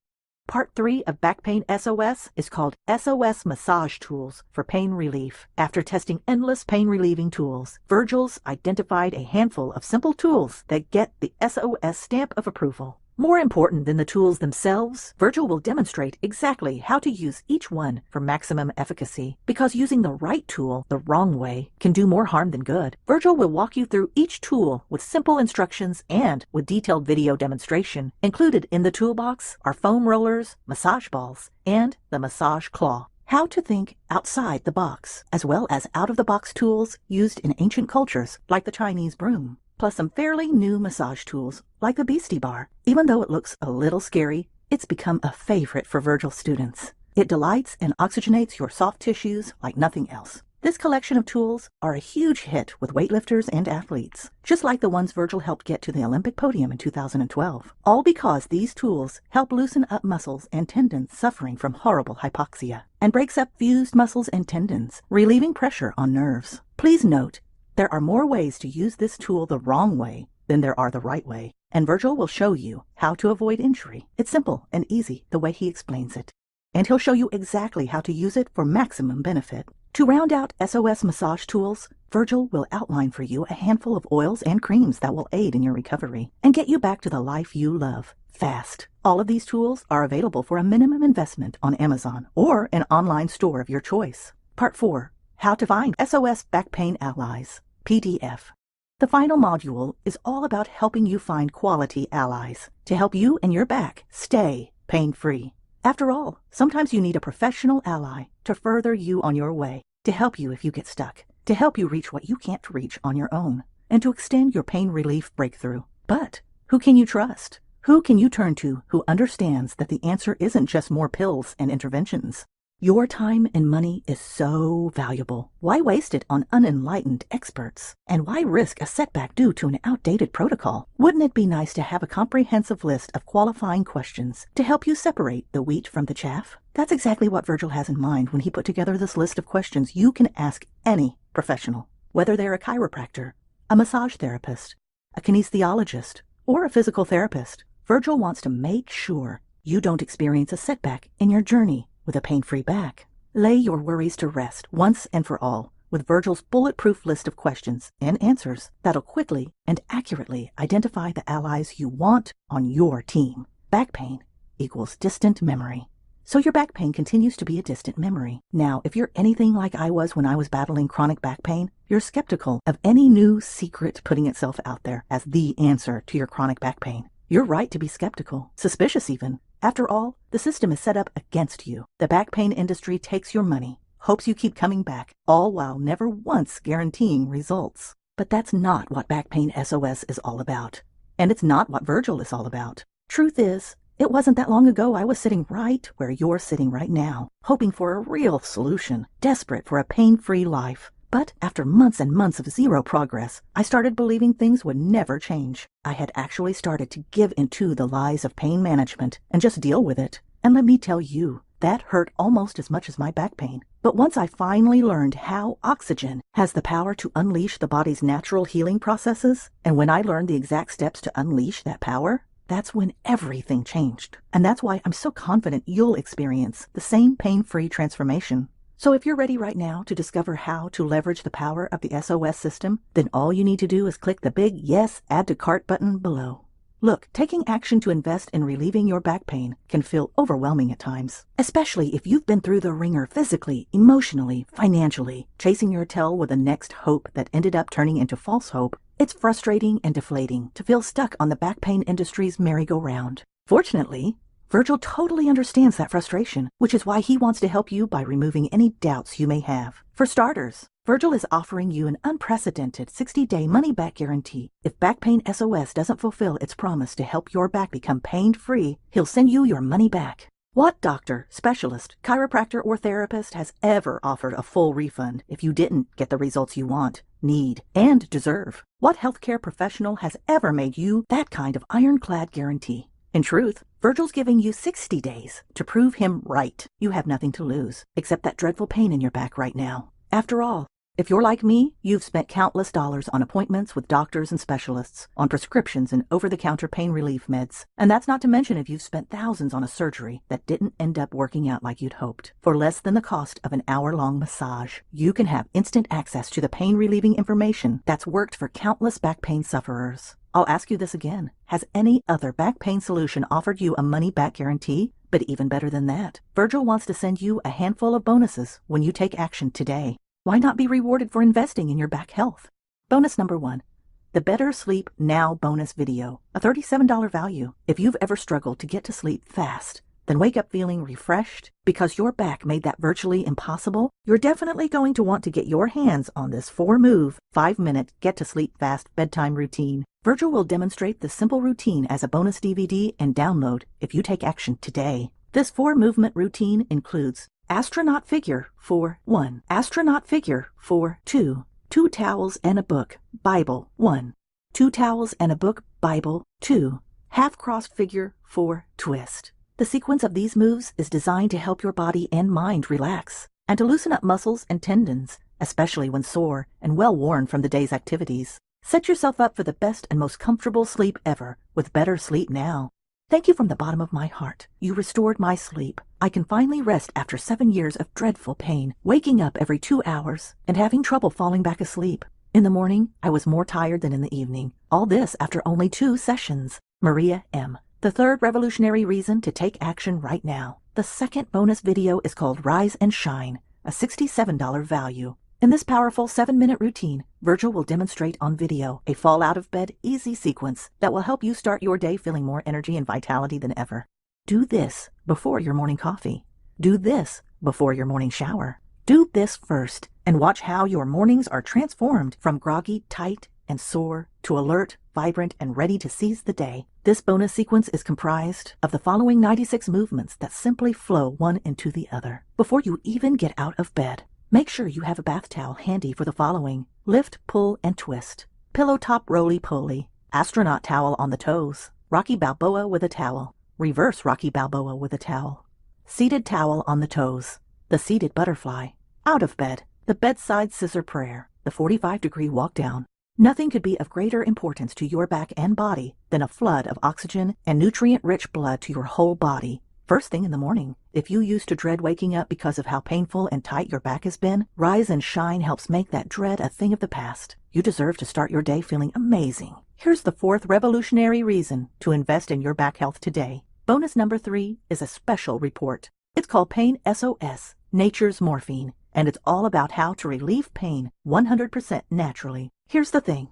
Part 3 of Back Pain SOS is called SOS Massage Tools for Pain Relief. After testing endless pain-relieving tools, Virgil's identified a handful of simple tools that get the SOS stamp of approval. More important than the tools themselves, Virgil will demonstrate exactly how to use each one for maximum efficacy, because using the right tool the wrong way can do more harm than good. Virgil will walk you through each tool with simple instructions and with detailed video demonstration. Included in the toolbox are foam rollers, massage balls, and the massage claw. How to think outside the box, as well as out-of-the-box tools used in ancient cultures like the Chinese broom, plus some fairly new massage tools like the Beastie Bar. Even though it looks a little scary, it's become a favorite for Virgil students. It delights and oxygenates your soft tissues like nothing else. This collection of tools are a huge hit with weightlifters and athletes, just like the ones Virgil helped get to the Olympic podium in 2012. All because these tools help loosen up muscles and tendons suffering from horrible hypoxia, and breaks up fused muscles and tendons, relieving pressure on nerves. Please note, there are more ways to use this tool the wrong way than there are the right way, and Virgil will show you how to avoid injury. It's simple and easy the way he explains it, and he'll show you exactly how to use it for maximum benefit. To round out SOS massage tools, Virgil will outline for you a handful of oils and creams that will aid in your recovery and get you back to the life you love fast. All of these tools are available for a minimum investment on Amazon or an online store of your choice. Part 4. How to Find SOS Back Pain Allies, PDF. The final module is all about helping you find quality allies to help you and your back stay pain-free. After all, sometimes you need a professional ally to further you on your way, to help you if you get stuck, to help you reach what you can't reach on your own, and to extend your pain relief breakthrough. But who can you trust? Who can you turn to who understands that the answer isn't just more pills and interventions? Your time and money is so valuable. Why waste it on unenlightened experts? And why risk a setback due to an outdated protocol? Wouldn't it be nice to have a comprehensive list of qualifying questions to help you separate the wheat from the chaff? That's exactly what Virgil has in mind when he put together this list of questions you can ask any professional, whether they're a chiropractor, a massage therapist, a kinesiologist, or a physical therapist. Virgil wants to make sure you don't experience a setback in your journey with a pain-free back. Lay your worries to rest once and for all with Virgil's bulletproof list of questions and answers that'll quickly and accurately identify the allies you want on your team. Back pain equals distant memory. So your back pain continues to be a distant memory. Now, if you're anything like I was when I was battling chronic back pain, you're skeptical of any new secret putting itself out there as the answer to your chronic back pain. You're right to be skeptical, suspicious even. After all, the system is set up against you. The back pain industry takes your money, hopes you keep coming back, all while never once guaranteeing results. But that's not what Back Pain SOS is all about. And it's not what Virgil is all about. Truth is, it wasn't that long ago I was sitting right where you're sitting right now, hoping for a real solution, desperate for a pain-free life. But after months and months of zero progress, I started believing things would never change. I had actually started to give into the lies of pain management and just deal with it. And let me tell you, that hurt almost as much as my back pain. But once I finally learned how oxygen has the power to unleash the body's natural healing processes, and when I learned the exact steps to unleash that power, that's when everything changed. And that's why I'm so confident you'll experience the same pain-free transformation. So if you're ready right now to discover how to leverage the power of the SOS system, then all you need to do is click the big Yes, Add to Cart button below. Look, taking action to invest in relieving your back pain can feel overwhelming at times, especially if you've been through the ringer physically, emotionally, financially, chasing your tail with a next hope that ended up turning into false hope. It's frustrating and deflating to feel stuck on the back pain industry's merry-go-round. Fortunately, Virgil totally understands that frustration, which is why he wants to help you by removing any doubts you may have. For starters, Virgil is offering you an unprecedented 60-day money-back guarantee. If Back Pain SOS doesn't fulfill its promise to help your back become pain-free, he'll send you your money back. What doctor, specialist, chiropractor, or therapist has ever offered a full refund if you didn't get the results you want, need, and deserve? What healthcare professional has ever made you that kind of ironclad guarantee? In truth, Virgil's giving you 60 days to prove him right. You have nothing to lose, except that dreadful pain in your back right now. After all, if you're like me, you've spent countless dollars on appointments with doctors and specialists, on prescriptions and over-the-counter pain relief meds. And that's not to mention if you've spent thousands on a surgery that didn't end up working out like you'd hoped. For less than the cost of an hour-long massage, you can have instant access to the pain-relieving information that's worked for countless back pain sufferers. I'll ask you this again. Has any other back pain solution offered you a money-back guarantee? But even better than that, Virgil wants to send you a handful of bonuses when you take action today. Why not be rewarded for investing in your back health? Bonus number 1, the Better Sleep Now bonus video, a $37 value. If you've ever struggled to get to sleep fast, then wake up feeling refreshed because your back made that virtually impossible, you're definitely going to want to get your hands on this 4-move, 5-minute get-to-sleep fast bedtime routine. Virgil will demonstrate the simple routine as a bonus DVD and download if you take action today. This 4-movement routine includes astronaut figure for 1, astronaut figure for 2, 2 towels and a book, Bible 1, 2 towels and a book, Bible 2, half-cross figure for twist. The sequence of these moves is designed to help your body and mind relax and to loosen up muscles and tendons, especially when sore and well-worn from the day's activities. Set yourself up for the best and most comfortable sleep ever with Better Sleep Now. Thank you from the bottom of my heart. You restored my sleep. I can finally rest after 7 years of dreadful pain, waking up every 2 hours and having trouble falling back asleep. In the morning, I was more tired than in the evening. All this after only 2 sessions. Maria M. The third revolutionary reason to take action right now. The second bonus video is called Rise and Shine, a $67 value. In this powerful 7-minute routine, Virgil will demonstrate on video a fall out of bed easy sequence that will help you start your day feeling more energy and vitality than ever. Do this before your morning coffee. Do this before your morning shower. Do this first and watch how your mornings are transformed from groggy, tight, and sore to alert, vibrant, and ready to seize the day. This bonus sequence is comprised of the following 96 movements that simply flow one into the other. Before you even get out of bed, make sure you have a bath towel handy for the following: lift, pull, and twist, pillow top roly-poly, astronaut towel on the toes, Rocky Balboa with a towel, reverse Rocky Balboa with a towel, seated towel on the toes, the seated butterfly, out of bed, the bedside scissor prayer, the 45-degree walk down. Nothing could be of greater importance to your back and body than a flood of oxygen and nutrient-rich blood to your whole body. First thing in the morning, if you used to dread waking up because of how painful and tight your back has been, Rise and Shine helps make that dread a thing of the past. You deserve to start your day feeling amazing. Here's the 4th revolutionary reason to invest in your back health today. Bonus number 3 is a special report. It's called Pain SOS, Nature's Morphine, and it's all about how to relieve pain 100% naturally. Here's the thing.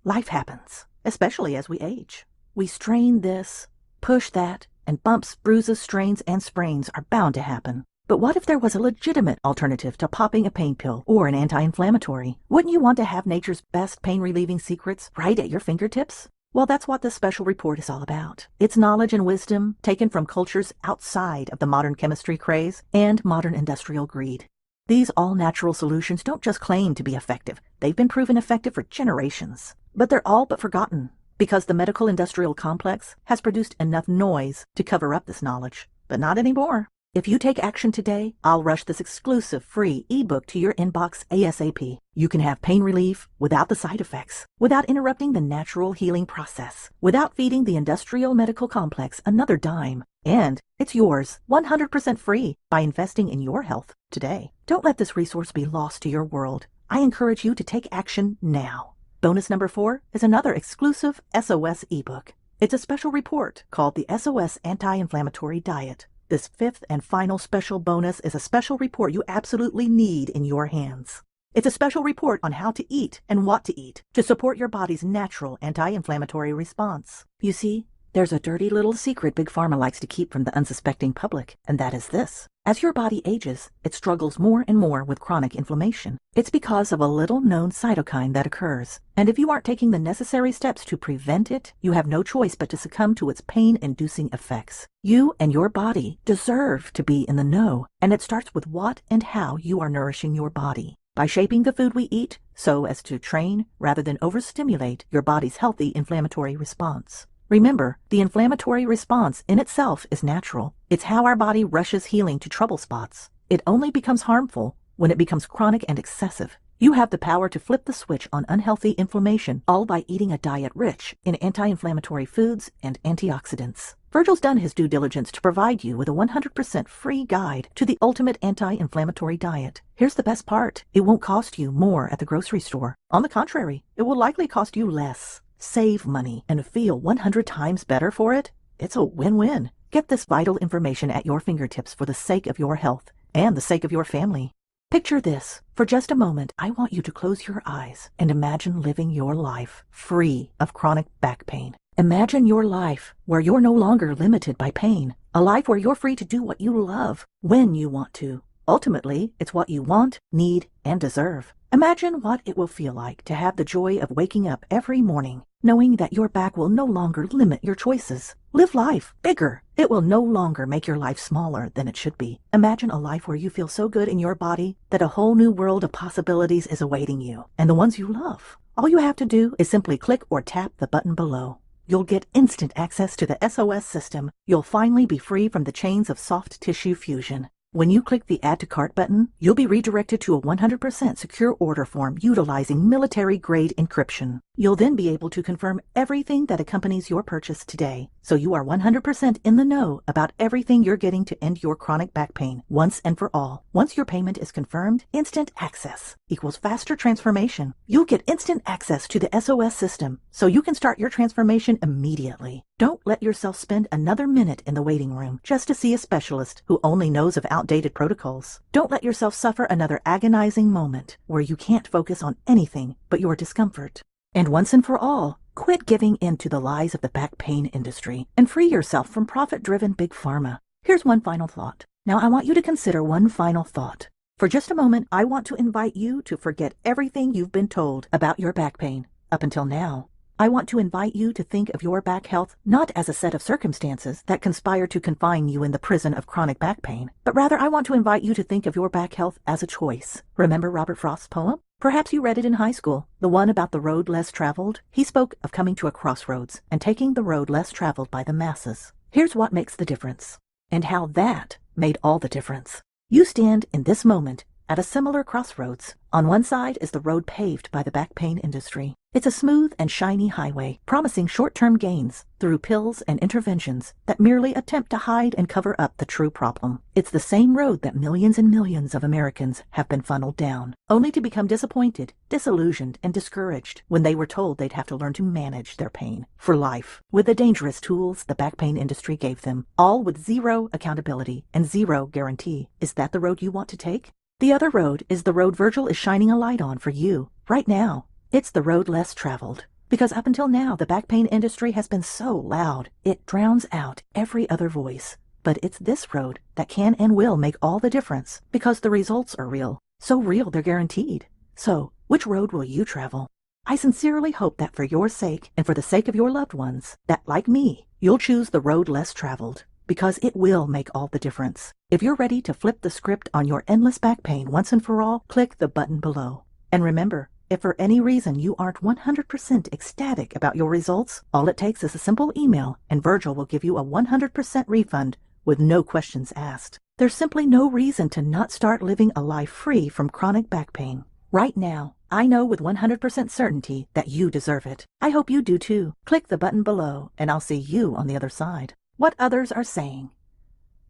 Life happens, especially as we age. We strain this, push that, and bumps, bruises, strains, and sprains are bound to happen. But what if there was a legitimate alternative to popping a pain pill or an anti-inflammatory? Wouldn't you want to have nature's best pain-relieving secrets right at your fingertips? Well, that's what this special report is all about. It's knowledge and wisdom taken from cultures outside of the modern chemistry craze and modern industrial greed. These all-natural solutions don't just claim to be effective. They've been proven effective for generations. But they're all but forgotten because the medical-industrial complex has produced enough noise to cover up this knowledge. But not anymore. If you take action today, I'll rush this exclusive free ebook to your inbox ASAP. You can have pain relief without the side effects, without interrupting the natural healing process, without feeding the industrial medical complex another dime. And it's yours 100% free by investing in your health today. Don't let this resource be lost to your world. I encourage you to take action now. Bonus number 4 is another exclusive SOS ebook. It's a special report called the SOS Anti-Inflammatory Diet. This 5th and final special bonus is a special report you absolutely need in your hands. It's a special report on how to eat and what to eat to support your body's natural anti-inflammatory response. You see, there's a dirty little secret Big Pharma likes to keep from the unsuspecting public, and that is this. As your body ages, it struggles more and more with chronic inflammation. It's because of a little-known cytokine that occurs, and if you aren't taking the necessary steps to prevent it, you have no choice but to succumb to its pain-inducing effects. You and your body deserve to be in the know, and it starts with what and how you are nourishing your body. By shaping the food we eat so as to train rather than overstimulate your body's healthy inflammatory response. Remember, the inflammatory response in itself is natural. It's how our body rushes healing to trouble spots. It only becomes harmful when it becomes chronic and excessive. You have the power to flip the switch on unhealthy inflammation, all by eating a diet rich in anti-inflammatory foods and antioxidants. Virgil's done his due diligence to provide you with a 100% free guide to the ultimate anti-inflammatory diet. Here's the best part. It won't cost you more at the grocery store. On the contrary, it will likely cost you less. Save money and feel 100 times better for it? It's a win-win. Get this vital information at your fingertips for the sake of your health and the sake of your family. Picture this. For just a moment, I want you to close your eyes and imagine living your life free of chronic back pain. Imagine your life where you're no longer limited by pain. A life where you're free to do what you love when you want to. Ultimately, it's what you want, need, and deserve. Imagine what it will feel like to have the joy of waking up every morning, knowing that your back will no longer limit your choices. Live life bigger. It will no longer make your life smaller than it should be. Imagine a life where you feel so good in your body that a whole new world of possibilities is awaiting you, and the ones you love. All you have to do is simply click or tap the button below. You'll get instant access to the SOS system. You'll finally be free from the chains of soft tissue fusion. When you click the Add to Cart button, you'll be redirected to a 100% secure order form utilizing military-grade encryption. You'll then be able to confirm everything that accompanies your purchase today, so you are 100% in the know about everything you're getting to end your chronic back pain once and for all. Once your payment is confirmed, instant access equals faster transformation. You'll get instant access to the SOS system, so you can start your transformation immediately. Don't let yourself spend another minute in the waiting room just to see a specialist who only knows of outdated protocols. Don't let yourself suffer another agonizing moment where you can't focus on anything but your discomfort. And once and for all, quit giving in to the lies of the back pain industry and free yourself from profit-driven Big Pharma. Here's one final thought. Now I want you to consider one final thought. For just a moment, I want to invite you to forget everything you've been told about your back pain. up until now. I want to invite you to think of your back health not as a set of circumstances that conspire to confine you in the prison of chronic back pain, but rather I want to invite you to think of your back health as a choice. Remember Robert Frost's poem? Perhaps you read it in high school, the one about the road less traveled. He spoke of coming to a crossroads and taking the road less traveled by the masses. Here's what makes the difference, and how that made all the difference. You stand in this moment at a similar crossroads. On one side is the road paved by the back pain industry. It's a smooth and shiny highway, promising short-term gains through pills and interventions that merely attempt to hide and cover up the true problem. It's the same road that millions and millions of Americans have been funneled down, only to become disappointed, disillusioned, and discouraged when they were told they'd have to learn to manage their pain for life with the dangerous tools the back pain industry gave them, all with zero accountability and zero guarantee. Is that the road you want to take? The other road is the road Virgil is shining a light on for you right now. It's the road less traveled. Because up until now, the back pain industry has been so loud, it drowns out every other voice. But it's this road that can and will make all the difference, because the results are real. So real they're guaranteed. So, which road will you travel? I sincerely hope that for your sake, and for the sake of your loved ones, that, like me, you'll choose the road less traveled. Because it will make all the difference. If you're ready to flip the script on your endless back pain once and for all, click the button below. And remember, if for any reason you aren't 100% ecstatic about your results, all it takes is a simple email and Virgil will give you a 100% refund with no questions asked. There's simply no reason to not start living a life free from chronic back pain. Right now, I know with 100% certainty that you deserve it. I hope you do too. Click the button below and I'll see you on the other side. What others are saying.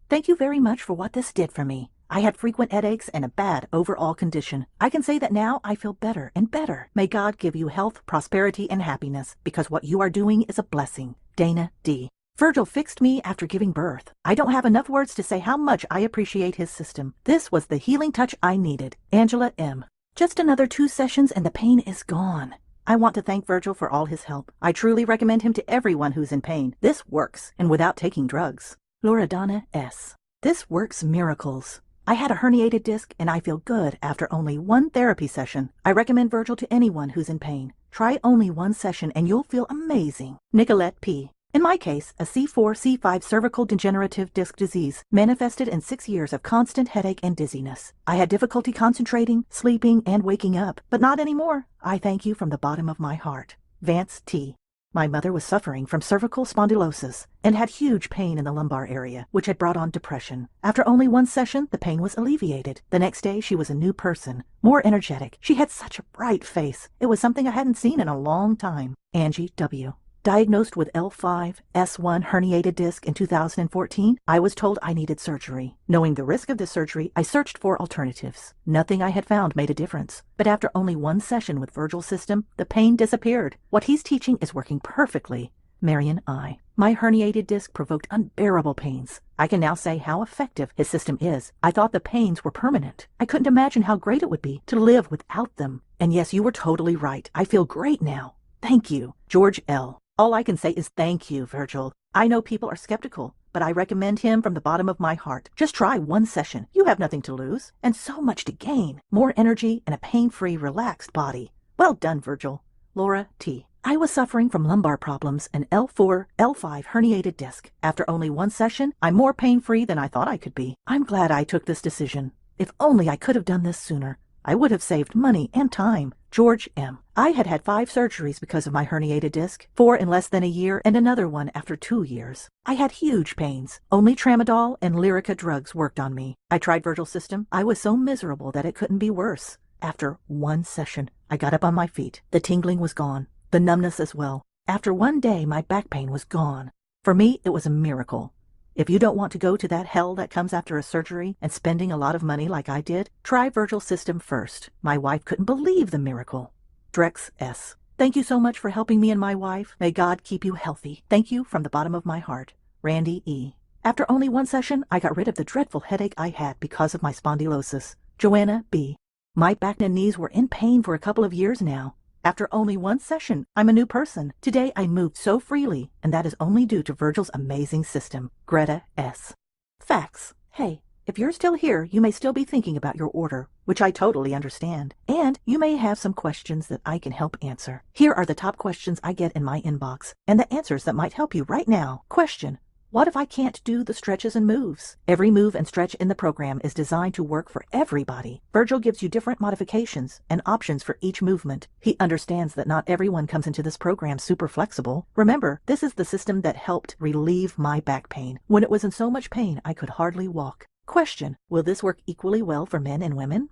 Thank you very much for what this did for me. I had frequent headaches and a bad overall condition. I can say that now I feel better and better. May God give you health, prosperity, and happiness, because what you are doing is a blessing. Dana D. Virgil fixed me after giving birth. I don't have enough words to say how much I appreciate his system. This was the healing touch I needed. Angela M. Just another 2 sessions and the pain is gone. I want to thank Virgil for all his help. I truly recommend him to everyone who's in pain. This works, and without taking drugs. Loredana S. This works miracles. I had a herniated disc, and I feel good after only 1 therapy session. I recommend Virgil to anyone who's in pain. Try only 1 session, and you'll feel amazing. Nicolette P. In my case, a C4-C5 cervical degenerative disc disease manifested in 6 years of constant headache and dizziness. I had difficulty concentrating, sleeping, and waking up, but not anymore. I thank you from the bottom of my heart. Vance T. My mother was suffering from cervical spondylosis and had huge pain in the lumbar area, which had brought on depression. After only 1 session, the pain was alleviated. The next day, she was a new person, more energetic. She had such a bright face. It was something I hadn't seen in a long time. Angie W. Diagnosed with L5-S1 herniated disc in 2014, I was told I needed surgery. Knowing the risk of this surgery, I searched for alternatives. Nothing I had found made a difference. But after only 1 session with Virgil's system, the pain disappeared. What he's teaching is working perfectly. Marion I. My herniated disc provoked unbearable pains. I can now say how effective his system is. I thought the pains were permanent. I couldn't imagine how great it would be to live without them. And yes, you were totally right. I feel great now. Thank you. George L. All I can say is thank you, Virgil. I know people are skeptical, but I recommend him from the bottom of my heart. Just try 1 session. You have nothing to lose, and so much to gain. More energy and a pain-free, relaxed body. Well done, Virgil. Laura T. I was suffering from lumbar problems and L4-L5 herniated disc. After only 1 session, I'm more pain-free than I thought I could be. I'm glad I took this decision. If only I could have done this sooner. I would have saved money and time. George M. I had had 5 surgeries because of my herniated disc, 4 in less than a year and another one after 2 years. I had huge pains. Only tramadol and Lyrica drugs worked on me. I tried Virgil's system. I was so miserable that it couldn't be worse. After 1 session, I got up on my feet. The tingling was gone. The numbness as well. After 1 day, my back pain was gone. For me, it was a miracle. If you don't want to go to that hell that comes after a surgery and spending a lot of money like I did, try Virgil's system first. My wife couldn't believe the miracle. Drex S. Thank you so much for helping me and my wife. May God keep you healthy. Thank you from the bottom of my heart. Randy E. After only 1 session, I got rid of the dreadful headache I had because of my spondylosis. Joanna B. My back and knees were in pain for a couple of years now. After only 1 session, I'm a new person. Today I moved so freely, and that is only due to Virgil's amazing system. Greta S. Facts. Hey, If you're still here, you may still be thinking about your order, which I totally understand, and you may have some questions that I can help answer. Here are the top questions I get in my inbox, and the answers that might help you right now. Question: what if I can't do the stretches and moves? Every move and stretch in the program is designed to work for everybody. Virgil gives you different modifications and options for each movement. He understands that not everyone comes into this program super flexible. Remember, this is the system that helped relieve my back pain. When it was in so much pain, I could hardly walk. Question: will this work equally well for men and women?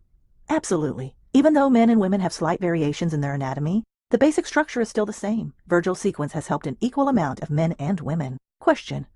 Absolutely. Even though men and women have slight variations in their anatomy, the basic structure is still the same. Virgil's sequence has helped an equal amount of men and women. Question: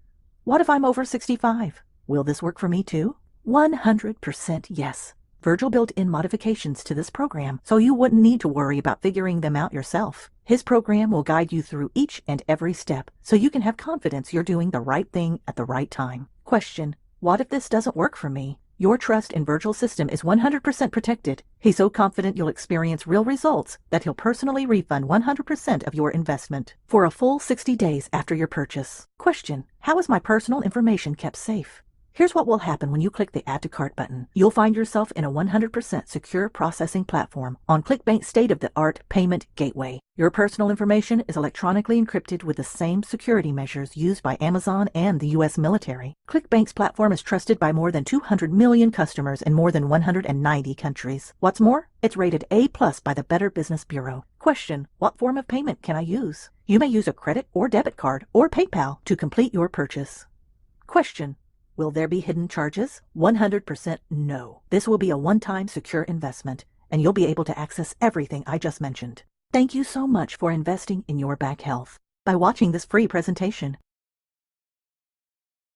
what if I'm over 65? Will this work for me too? 100% yes. Virgil built in modifications to this program, so you wouldn't need to worry about figuring them out yourself. His program will guide you through each and every step, so you can have confidence you're doing the right thing at the right time. Question: what if this doesn't work for me? Your trust in Virgil's system is 100% protected. He's so confident you'll experience real results that he'll personally refund 100% of your investment for a full 60 days after your purchase. Question: how is my personal information kept safe? Here's what will happen when you click the Add to Cart button. You'll find yourself in a 100% secure processing platform on ClickBank's state-of-the-art payment gateway. Your personal information is electronically encrypted with the same security measures used by Amazon and the U.S. military. ClickBank's platform is trusted by more than 200 million customers in more than 190 countries. What's more, it's rated A+ by the Better Business Bureau. Question: what form of payment can I use? You may use a credit or debit card or PayPal to complete your purchase. Question: will there be hidden charges? 100% no. This will be a one-time secure investment, and you'll be able to access everything I just mentioned. Thank you so much for investing in your back health. By watching this free presentation,